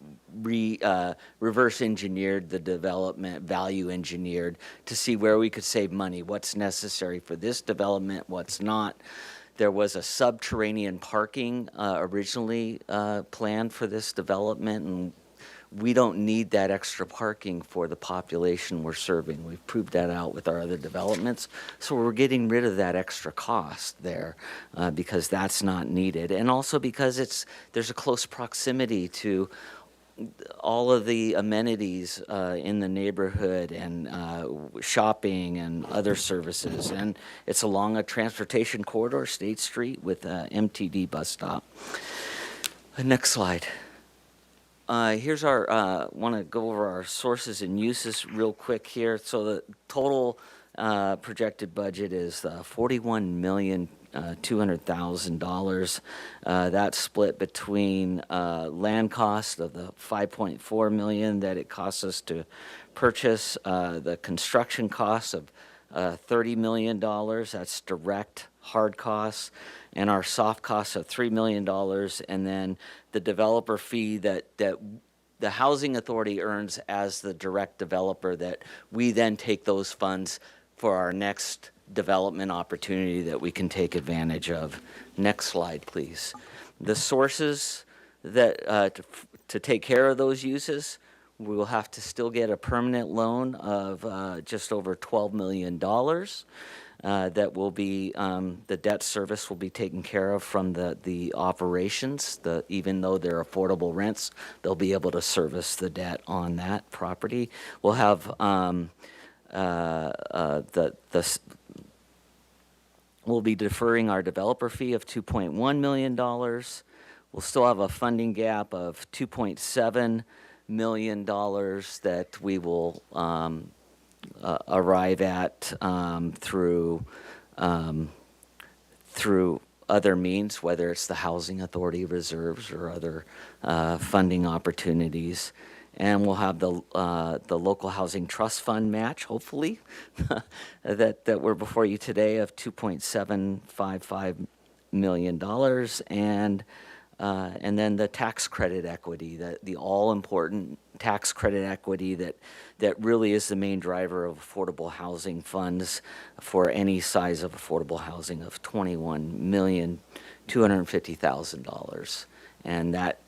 Speaker 19: reverse engineered the development, value engineered to see where we could save money, what's necessary for this development, what's not. There was a subterranean parking originally planned for this development, and we don't need that extra parking for the population we're serving. We've proved that out with our other developments. So we're getting rid of that extra cost there because that's not needed. And also because there's a close proximity to all of the amenities in the neighborhood and shopping and other services. And it's along a transportation corridor, State Street, with a MTD bus stop. Next slide. Here's our, want to go over our sources and uses real quick here. So the total projected budget is $41,200,000. That's split between land cost of the $5.4 million that it costs us to purchase, the construction costs of $30 million. That's direct hard costs, and our soft costs of $3 million, and then the developer fee that the housing authority earns as the direct developer, that we then take those funds for our next development opportunity that we can take advantage of. Next slide, please. The sources that to take care of those uses, we will have to still get a permanent loan of just over $12 million. That will be, the debt service will be taken care of from the operations. Even though they're affordable rents, they'll be able to service the debt on that property. We'll have we'll be deferring our developer fee of $2.1 million. We'll still have a funding gap of $2.7 million that we will arrive at through other means, whether it's the housing authority reserves or other funding opportunities. and we'll have the local housing trust fund match, hopefully, that we're before you today of $2.755 million, and then the tax credit equity, the all-important tax credit equity that really is the main driver of affordable housing funds for any size of affordable housing of $21,250,000. And that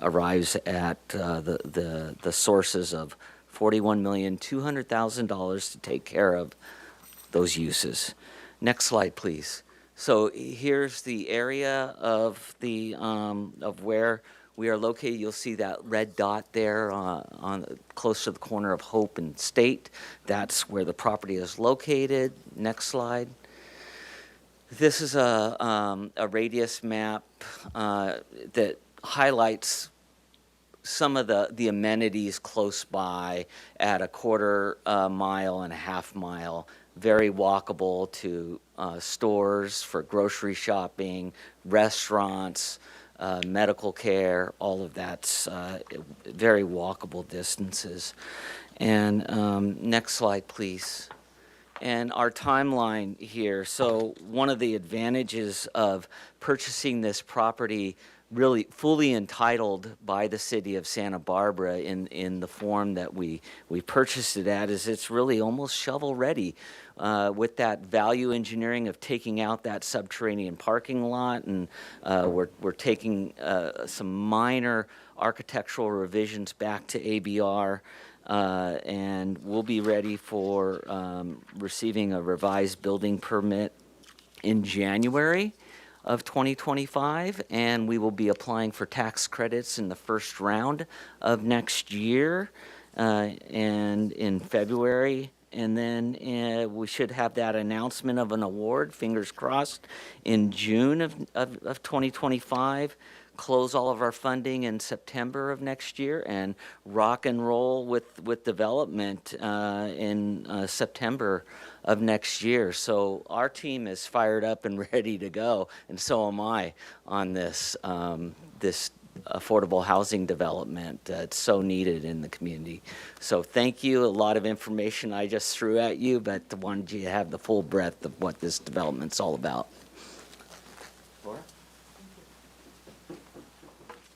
Speaker 19: arrives at the sources of $41,200,000 to take care of those uses. Next slide, please. So here's the area of the of where we are located. You'll see that red dot there on close to the corner of Hope and State. That's where the property is located. Next slide. This is a radius map that highlights some of the amenities close by at a quarter mile and a half mile. Very walkable to stores for grocery shopping, restaurants, medical care, all of that's very walkable distances. And next slide, please. And our timeline here. So one of the advantages of purchasing this property really fully entitled by the city of Santa Barbara in the form that we purchased it at is it's really almost shovel ready with that value engineering of taking out that subterranean parking lot, and we're taking some minor architectural revisions back to ABR, and we'll be ready for receiving a revised building permit in January of 2025, and we will be applying for tax credits in the first round of next year and in February. And then we should have that announcement of an award, fingers crossed, in June of 2025, close all of our funding in September of next year, and rock and roll with development in September of next year. So our team is fired up and ready to go, and so am I on this this affordable housing development that's so needed in the community. So thank you. A lot of information I just threw at you, but wanted you to have the full breadth of what this development's all about. Laura?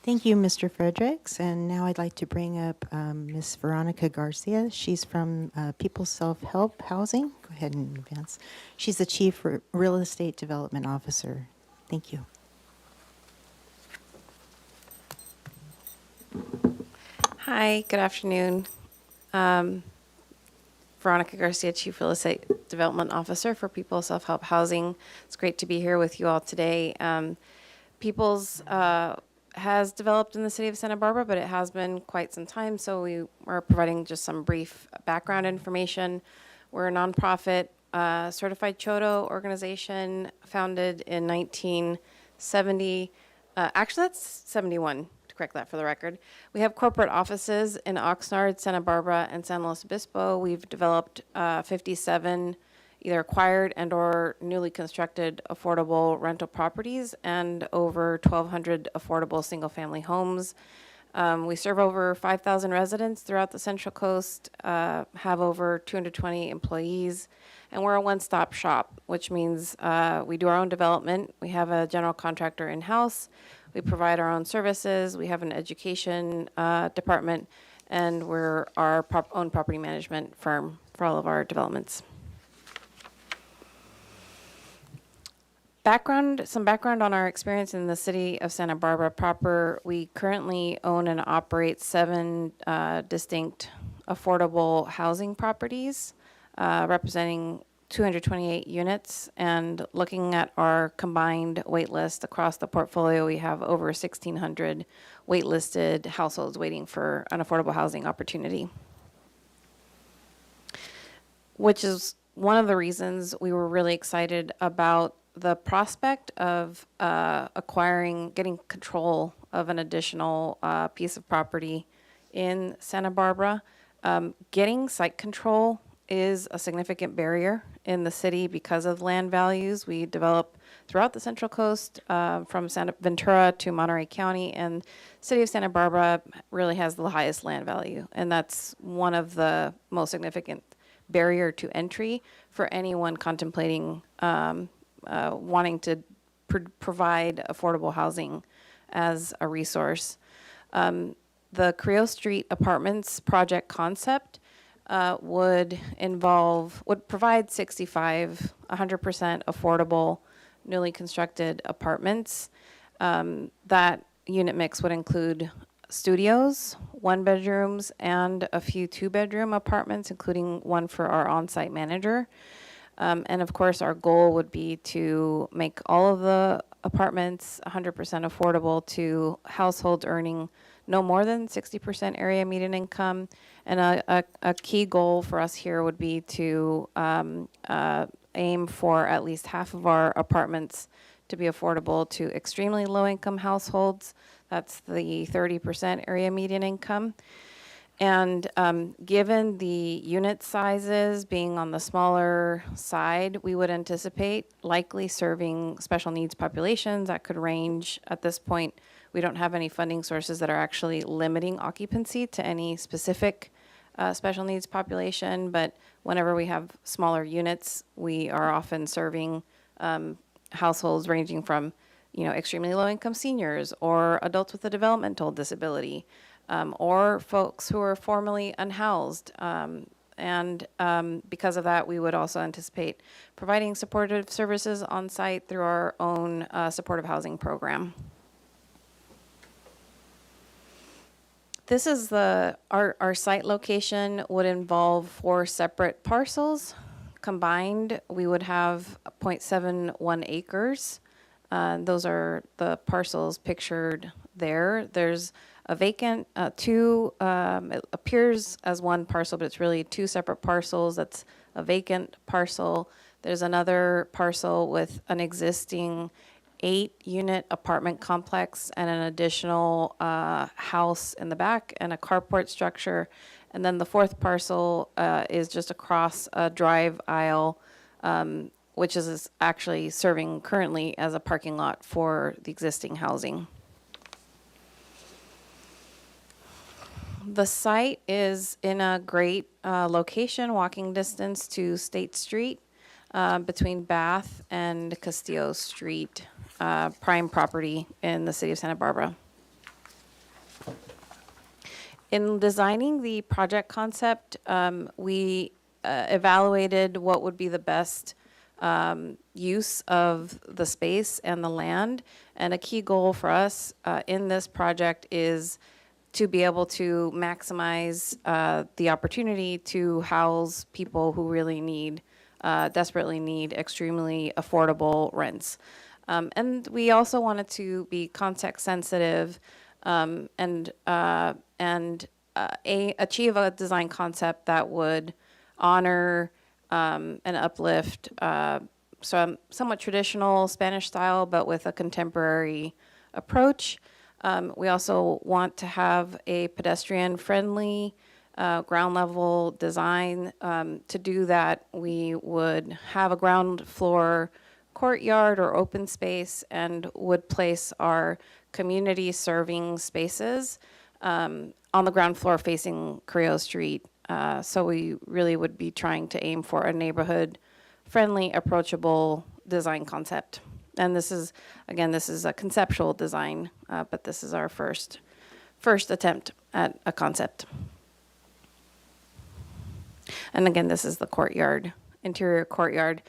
Speaker 18: Thank you, Mr. Fredericks. And now I'd like to bring up Ms. Veronica Garcia. She's from People's Self-Help Housing. Go ahead and advance. She's the Chief Real Estate Development Officer. Thank you.
Speaker 20: Hi, good afternoon. Veronica Garcia, Chief Real Estate Development Officer for People's Self-Help Housing. It's great to be here with you all today. People's has developed in the city of Santa Barbara, but it has been quite some time, so we are providing just some brief background information. We're a nonprofit certified CHOTO organization founded in 1970. Actually, that's 71, to correct that for the record. We have corporate offices in Oxnard, Santa Barbara, and San Luis Obispo. We've developed 57 either acquired and or newly constructed affordable rental properties and over 1,200 affordable single-family homes. We serve over 5,000 residents throughout the Central Coast, have over 220 employees, and we're a one-stop shop, which means we do our own development. We have a general contractor in-house. We provide our own services. We have an education department, and we're our own property management firm for all of our developments. Some background on our experience in the city of Santa Barbara proper. We currently own and operate 7 distinct affordable housing properties, representing 228 units. And looking at our combined wait list across the portfolio, we have over 1,600 waitlisted households waiting for an affordable housing opportunity, which is one of the reasons we were really excited about the prospect of getting control of an additional piece of property in Santa Barbara. Getting site control is a significant barrier in the city because of land values. We develop throughout the Central Coast, from Santa Ventura to Monterey County, and city of Santa Barbara really has the highest land value, and that's one of the most significant barrier to entry for anyone contemplating wanting to provide affordable housing as a resource. The Creo Street Apartments project concept would provide 100% affordable, newly constructed apartments. That unit mix would include studios, 1-bedrooms, and a few 2-bedroom apartments, including one for our on-site manager. And of course, our goal would be to make all of the apartments 100% affordable to households earning no more than 60% area median income. And a key goal for us here would be to aim for at least half of our apartments to be affordable to extremely low-income households. That's the 30% area median income. And given the unit sizes being on the smaller side, we would anticipate likely serving special needs populations that could range. At this point, we don't have any funding sources that are actually limiting occupancy to any specific special needs population, but whenever we have smaller units, we are often serving households ranging from, extremely low-income seniors or adults with a developmental disability, or folks who are formerly unhoused. And because of that, we would also anticipate providing supportive services on site through our own supportive housing program. This is our site location would involve 4 separate parcels. Combined, we would have 0.71 acres. Those are the parcels pictured there. There's a vacant, it appears as one parcel, but it's really 2 separate parcels. That's a vacant parcel. There's another parcel with an existing 8-unit apartment complex and an additional house in the back and a carport structure. And then the 4th parcel is just across a drive aisle, which is actually serving currently as a parking lot for the existing housing. The site is in a great location, walking distance to State Street, between Bath and Castillo Street, prime property in the city of Santa Barbara. In designing the project concept, we evaluated what would be the best use of the space and the land. And a key goal for us in this project is to be able to maximize the opportunity to house people who really desperately need extremely affordable rents. And we also wanted to be context sensitive and achieve a design concept that would honor and uplift somewhat traditional Spanish style, but with a contemporary approach. We also want to have a pedestrian-friendly ground level design. To do that, we would have a ground floor courtyard or open space and would place our community serving spaces on the ground floor facing Creo Street. So we really would be trying to aim for a neighborhood-friendly, approachable design concept. And this is a conceptual design, but this is our first attempt at a concept. And again, this is the courtyard, interior courtyard.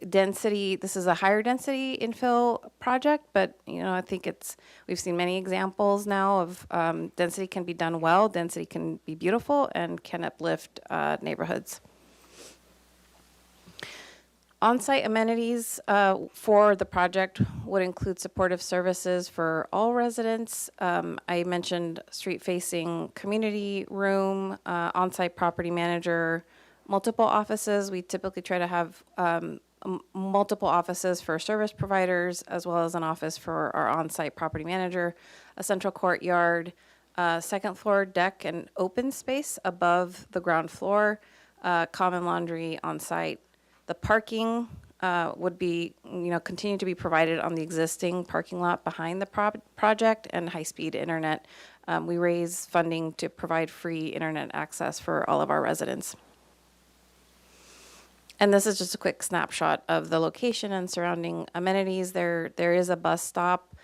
Speaker 20: Density, this is a higher density infill project, but I think we've seen many examples now of density can be done well, density can be beautiful, and can uplift neighborhoods. On-site amenities for the project would include supportive services for all residents. I mentioned street-facing community room, on-site property manager, multiple offices. We typically try to have multiple offices for service providers, as well as an office for our on-site property manager, a central courtyard, second floor deck and open space above the ground floor, common laundry on-site. The parking would be, continue to be provided on the existing parking lot behind the project, and high-speed internet. We raise funding to provide free internet access for all of our residents. And this is just a quick snapshot of the location and surrounding amenities. There is a bus stop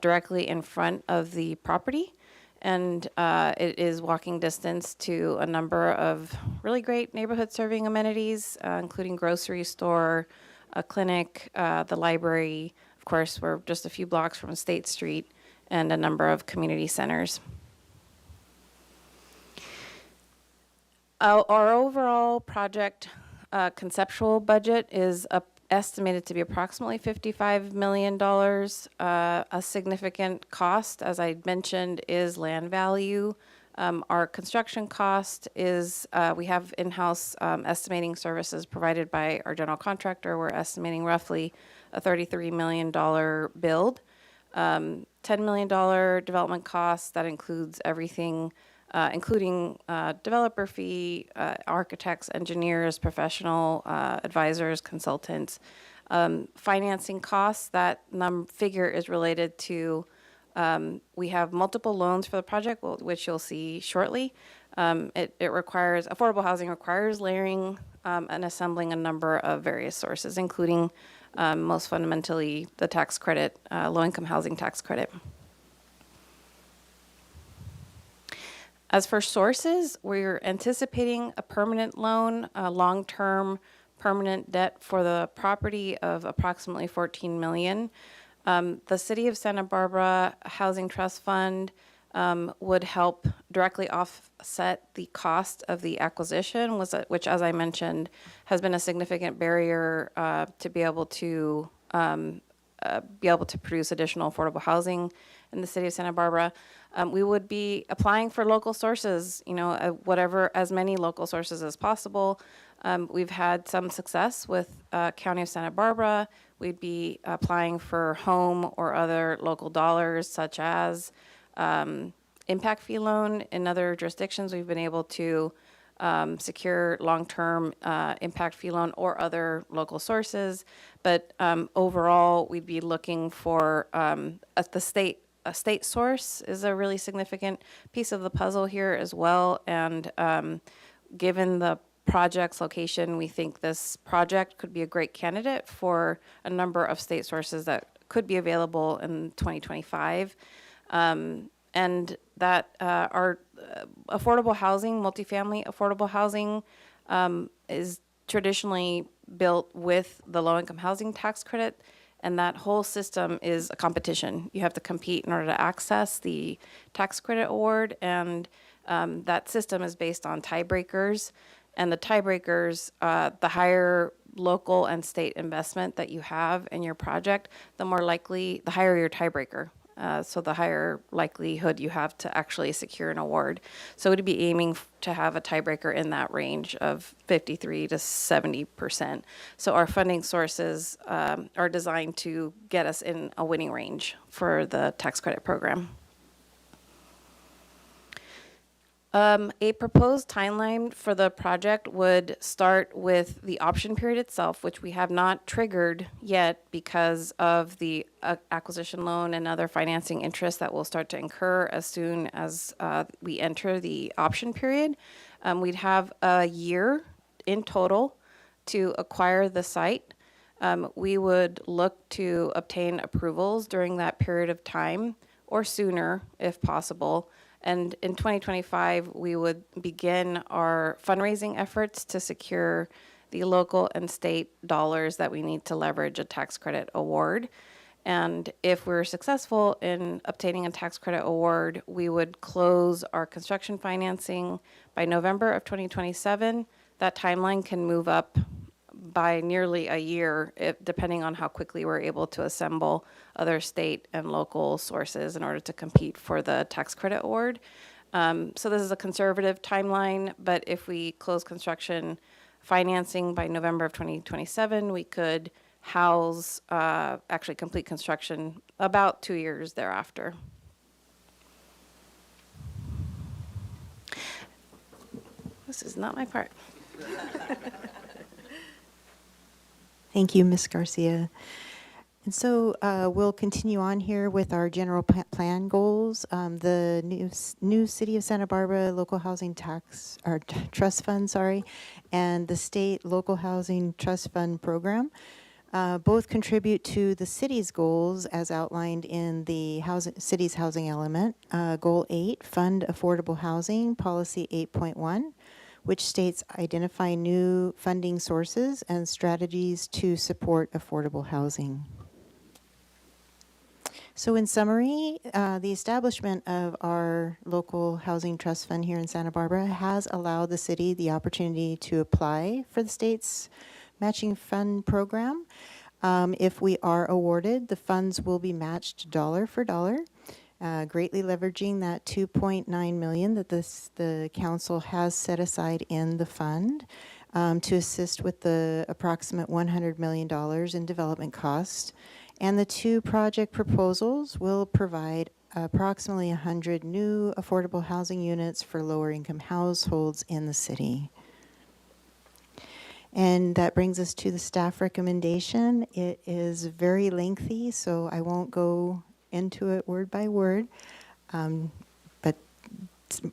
Speaker 20: directly in front of the property, and it is walking distance to a number of really great neighborhood serving amenities, including grocery store, a clinic, the library. Of course, we're just a few blocks from State Street, and a number of community centers. Our overall project conceptual budget is estimated to be approximately $55 million. A significant cost, as I mentioned, is land value. Our construction cost is, we have in-house estimating services provided by our general contractor. We're estimating roughly a $33 million build. $10 million development cost, that includes everything, including developer fee, architects, engineers, professional advisors, consultants. Financing costs, that figure is related to, we have multiple loans for the project, which you'll see shortly. Affordable housing requires layering and assembling a number of various sources, including most fundamentally the tax credit, low-income housing tax credit. As for sources, we're anticipating a permanent loan, a long-term permanent debt for the property of approximately $14 million. The City of Santa Barbara Housing Trust Fund would help directly offset the cost of the acquisition, which, as I mentioned, has been a significant barrier to be able to produce additional affordable housing in the City of Santa Barbara. We would be applying for local sources, as many local sources as possible. We've had some success with County of Santa Barbara. We'd be applying for home or other local dollars, such as impact fee loan. In other jurisdictions, we've been able to secure long-term impact fee loan or other local sources. But overall, we'd be looking for a state source is a really significant piece of the puzzle here as well. And given the project's location, we think this project could be a great candidate for a number of state sources that could be available in 2025. And that our affordable housing, multifamily affordable housing, is traditionally built with the low-income housing tax credit, and that whole system is a competition. You have to compete in order to access the tax credit award, and that system is based on tiebreakers. And the tiebreakers, the higher local and state investment that you have in your project, the higher your tiebreaker. So the higher likelihood you have to actually secure an award. So we'd be aiming to have a tiebreaker in that range of 53 to 70%. So our funding sources are designed to get us in a winning range for the tax credit program. A proposed timeline for the project would start with the option period itself, which we have not triggered yet because of the acquisition loan and other financing interests that will start to incur as soon as we enter the option period. We'd have a year in total to acquire the site. We would look to obtain approvals during that period of time or sooner if possible. And in 2025, we would begin our fundraising efforts to secure the local and state dollars that we need to leverage a tax credit award. And if we're successful in obtaining a tax credit award, we would close our construction financing by November of 2027. That timeline can move up by nearly a year, depending on how quickly we're able to assemble other state and local sources in order to compete for the tax credit award. So this is a conservative timeline, but if we close construction financing by November of 2027, we could actually complete construction about 2 years thereafter. This is not my part.
Speaker 18: Thank you, Ms. Garcia. And so we'll continue on here with our general plan goals. The new City of Santa Barbara Local Housing Tax, or Trust Fund, sorry, and the State Local Housing Trust Fund Program both contribute to the city's goals as outlined in the city's housing element. Goal 8, Fund Affordable Housing, Policy 8.1, which states identify new funding sources and strategies to support affordable housing. So in summary, the establishment of our local housing trust fund here in Santa Barbara has allowed the city the opportunity to apply for the state's matching fund program. If we are awarded, the funds will be matched dollar for dollar, greatly leveraging that $2.9 million that the council has set aside in the fund to assist with the approximate $100 million in development costs. And the 2 project proposals will provide approximately 100 new affordable housing units for lower income households in the city. And that brings us to the staff recommendation. It is very lengthy, so I won't go into it word by word. But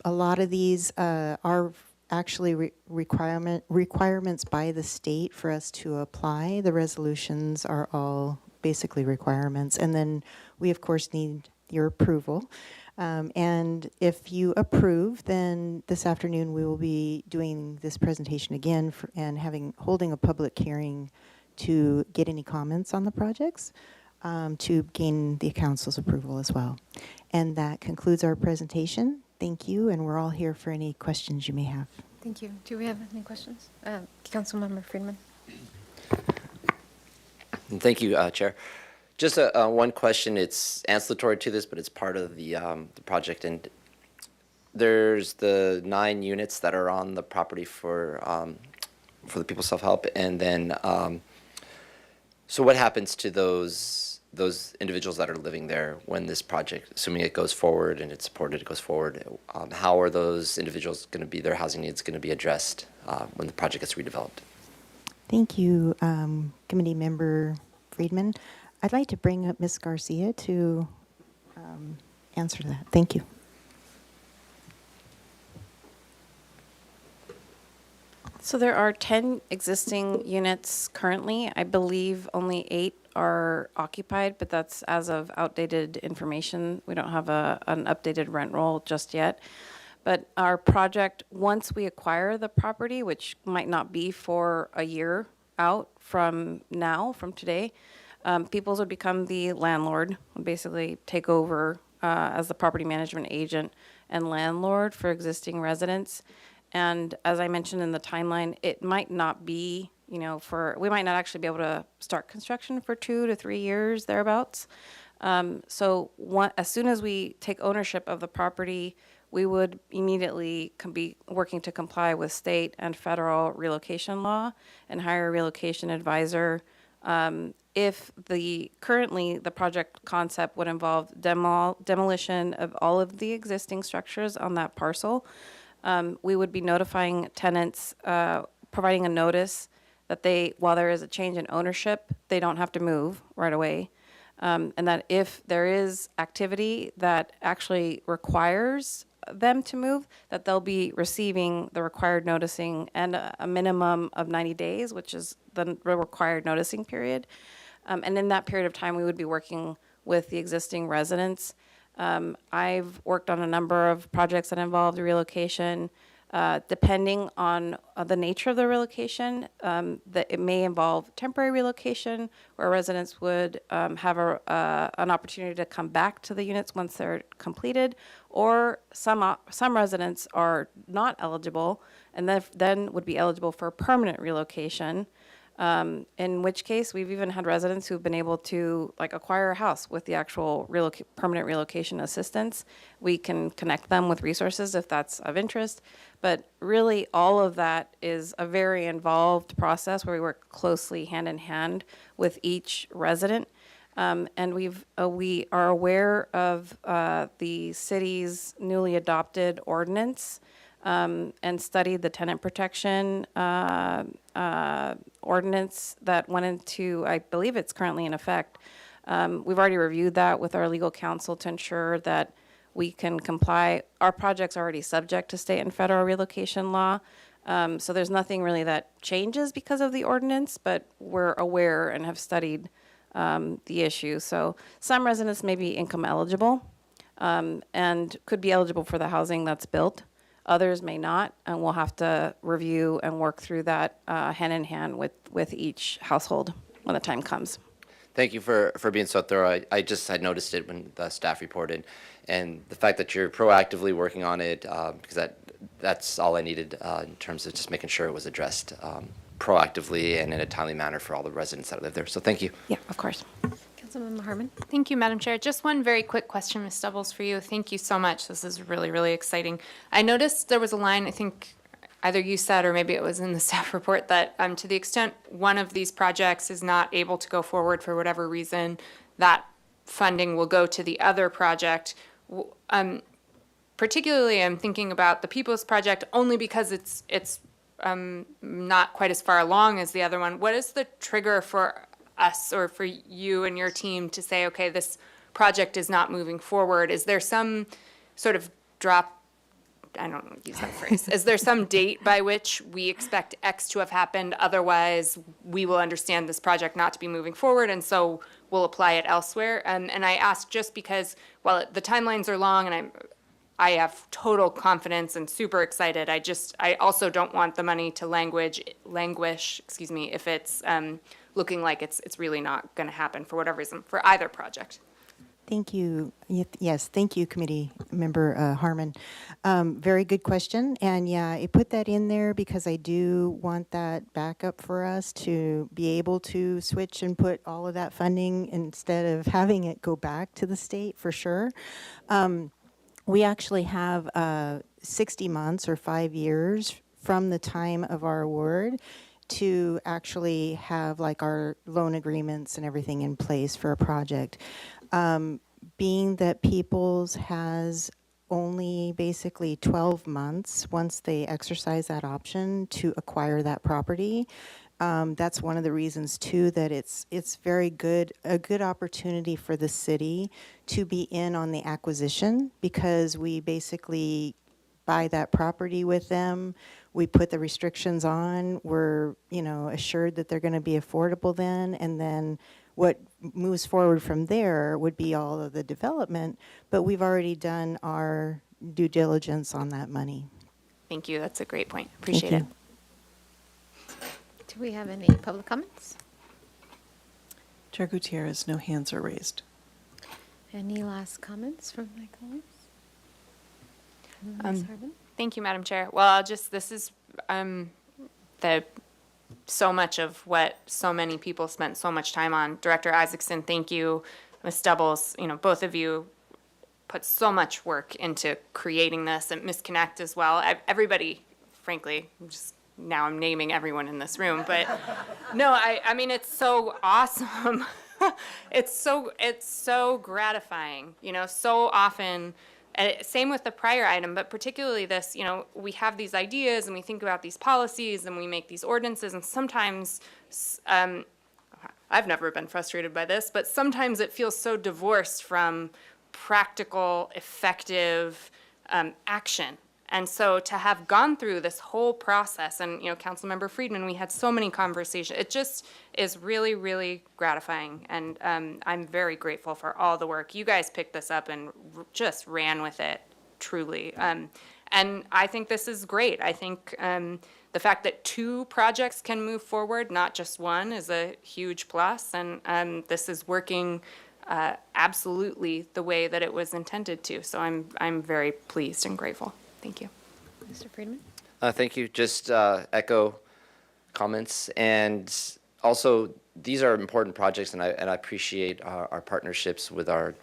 Speaker 18: a lot of these are actually requirements by the state for us to apply. The resolutions are all basically requirements. And then we, of course, need your approval. And if you approve, then this afternoon we will be doing this presentation again and holding a public hearing to get any comments on the projects to gain the council's approval as well. And that concludes our presentation. Thank you, and we're all here for any questions you may have.
Speaker 1: Thank you. Do we have any questions? Councilmember Friedman.
Speaker 17: Thank you, Chair. Just one question. It's ancillary to this, but it's part of the project. And there's the 9 units that are on the property for the People's Self-Help. And then, so what happens to those individuals that are living there when this project, assuming it goes forward and it's supported, it goes forward? How are those individuals going to be, their housing needs going to be addressed when the project gets redeveloped?
Speaker 18: Thank you, Committee Member Friedman. I'd like to bring up Ms. Garcia to answer that. Thank you.
Speaker 20: So there are 10 existing units currently. I believe only 8 are occupied, but that's as of outdated information. We don't have an updated rent roll just yet. But our project, once we acquire the property, which might not be for a year out from now, from today, Peoples would become the landlord, basically take over as the property management agent and landlord for existing residents. And as I mentioned in the timeline, it might not be, we might not actually be able to start construction for 2 to 3 years, thereabouts. So as soon as we take ownership of the property, we would immediately be working to comply with state and federal relocation law and hire a relocation advisor. If currently the project concept would involve demolition of all of the existing structures on that parcel, we would be notifying tenants, providing a notice that while there is a change in ownership, they don't have to move right away. And that if there is activity that actually requires them to move, that they'll be receiving the required noticing and a minimum of 90 days, which is the required noticing period. And in that period of time, we would be working with the existing residents. I've worked on a number of projects that involved relocation. Depending on the nature of the relocation, that it may involve temporary relocation, where residents would have an opportunity to come back to the units once they're completed, or some residents are not eligible and then would be eligible for permanent relocation. In which case, we've even had residents who've been able to acquire a house with the actual permanent relocation assistance. We can connect them with resources if that's of interest. But really, all of that is a very involved process where we work closely hand in hand with each resident. And we are aware of the city's newly adopted ordinance and studied the tenant protection ordinance that went into, I believe it's currently in effect. We've already reviewed that with our legal counsel to ensure that we can comply. Our project's already subject to state and federal relocation law. So there's nothing really that changes because of the ordinance, but we're aware and have studied the issue. So some residents may be income eligible and could be eligible for the housing that's built. Others may not, and we'll have to review and work through that hand in hand with each household when the time comes.
Speaker 17: Thank you for being so thorough. I just had noticed it when the staff reported, and the fact that you're proactively working on it, because that's all I needed in terms of just making sure it was addressed proactively and in a timely manner for all the residents that live there. So thank you.
Speaker 20: Yeah, of course.
Speaker 5: Councilmember Harmon. Thank you, Madam Chair. Just one very quick question, Ms. Stubbles, for you. Thank you so much. This is really, really exciting. I noticed there was a line, I think either you said or maybe it was in the staff report, that to the extent one of these projects is not able to go forward for whatever reason, that funding will go to the other project. Particularly, I'm thinking about the People's Project only because it's not quite as far along as the other one. What is the trigger for us or for you and your team to say, okay, this project is not moving forward? Is there some sort of drop, I don't use that phrase, is there some date by which we expect X to have happened? Otherwise, we will understand this project not to be moving forward, and so we'll apply it elsewhere. And I ask just because, while the timelines are long and I have total confidence and super excited, I also don't want the money to languish, if it's looking like it's really not going to happen for whatever reason for either project.
Speaker 18: Thank you. Yes, thank you, Committee Member Harmon. Very good question. And yeah, I put that in there because I do want that backup for us to be able to switch and put all of that funding instead of having it go back to the state for sure. We actually have 60 months or 5 years from the time of our award to actually have like our loan agreements and everything in place for a project. Being that Peoples has only basically 12 months once they exercise that option to acquire that property, that's one of the reasons too that it's a good opportunity for the city to be in on the acquisition, because we basically buy that property with them. We put the restrictions on. We're, assured that they're going to be affordable then, and then what moves forward from there would be all of the development, but we've already done our due diligence on that money.
Speaker 5: Thank you. That's a great point. Appreciate it.
Speaker 1: Do we have any public comments?
Speaker 4: Chair Gutierrez, no hands are raised.
Speaker 1: Any last comments from my colleagues?
Speaker 5: Thank you, Madam Chair. Well, this is so much of what so many people spent so much time on. Director Isaacson, thank you. Ms. Stubbles, both of you put so much work into creating this, and Ms. Connect as well. Everybody, frankly, now I'm naming everyone in this room, but no, I mean, it's so awesome. It's so gratifying, so often. Same with the prior item, but particularly this, we have these ideas and we think about these policies and we make these ordinances, and sometimes, I've never been frustrated by this, but sometimes it feels so divorced from practical, effective action. And so to have gone through this whole process, and Councilmember Friedman, we had so many conversations. It just is really, really gratifying, and I'm very grateful for all the work. You guys picked this up and just ran with it, truly. And I think this is great. I think the fact that 2 projects can move forward, not just one, is a huge plus, and this is working absolutely the way that it was intended to. So I'm very pleased and grateful. Thank you.
Speaker 1: Mr. Friedman?
Speaker 17: Thank you. Just echo comments. And also, these are important projects, and I appreciate our partnerships with our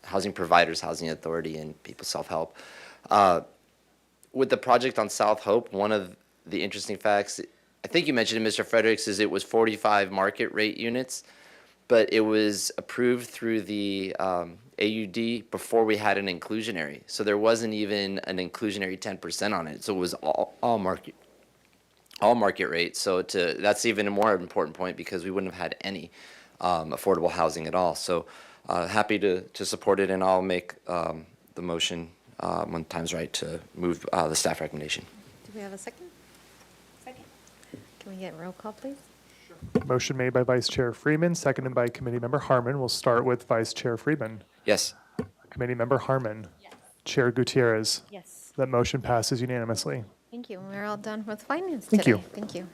Speaker 17: housing providers, Housing Authority, and People Self-Help. With the project on South Hope, one of the interesting facts, I think you mentioned it, Mr. Fredericks, is it was 45 market rate units, but it was approved through the AUD before we had an inclusionary. So there wasn't even an inclusionary 10% on it. So it was all market all market rate. So that's even a more important point because we wouldn't have had any affordable housing at all. So happy to support it, and I'll make the motion when time's right to move the staff recommendation.
Speaker 1: Do we have a second? Second. Can we get roll call, please?
Speaker 2: Motion made by Vice Chair Freeman, seconded by Committee Member Harmon. We'll start with Vice Chair Freeman.
Speaker 17: Yes.
Speaker 2: Committee Member Harmon. Yes. Chair Gutierrez.
Speaker 1: Yes.
Speaker 2: That motion passes unanimously.
Speaker 1: Thank you. We're all done with finance
Speaker 2: Thank
Speaker 1: today.
Speaker 2: you.
Speaker 1: Thank you.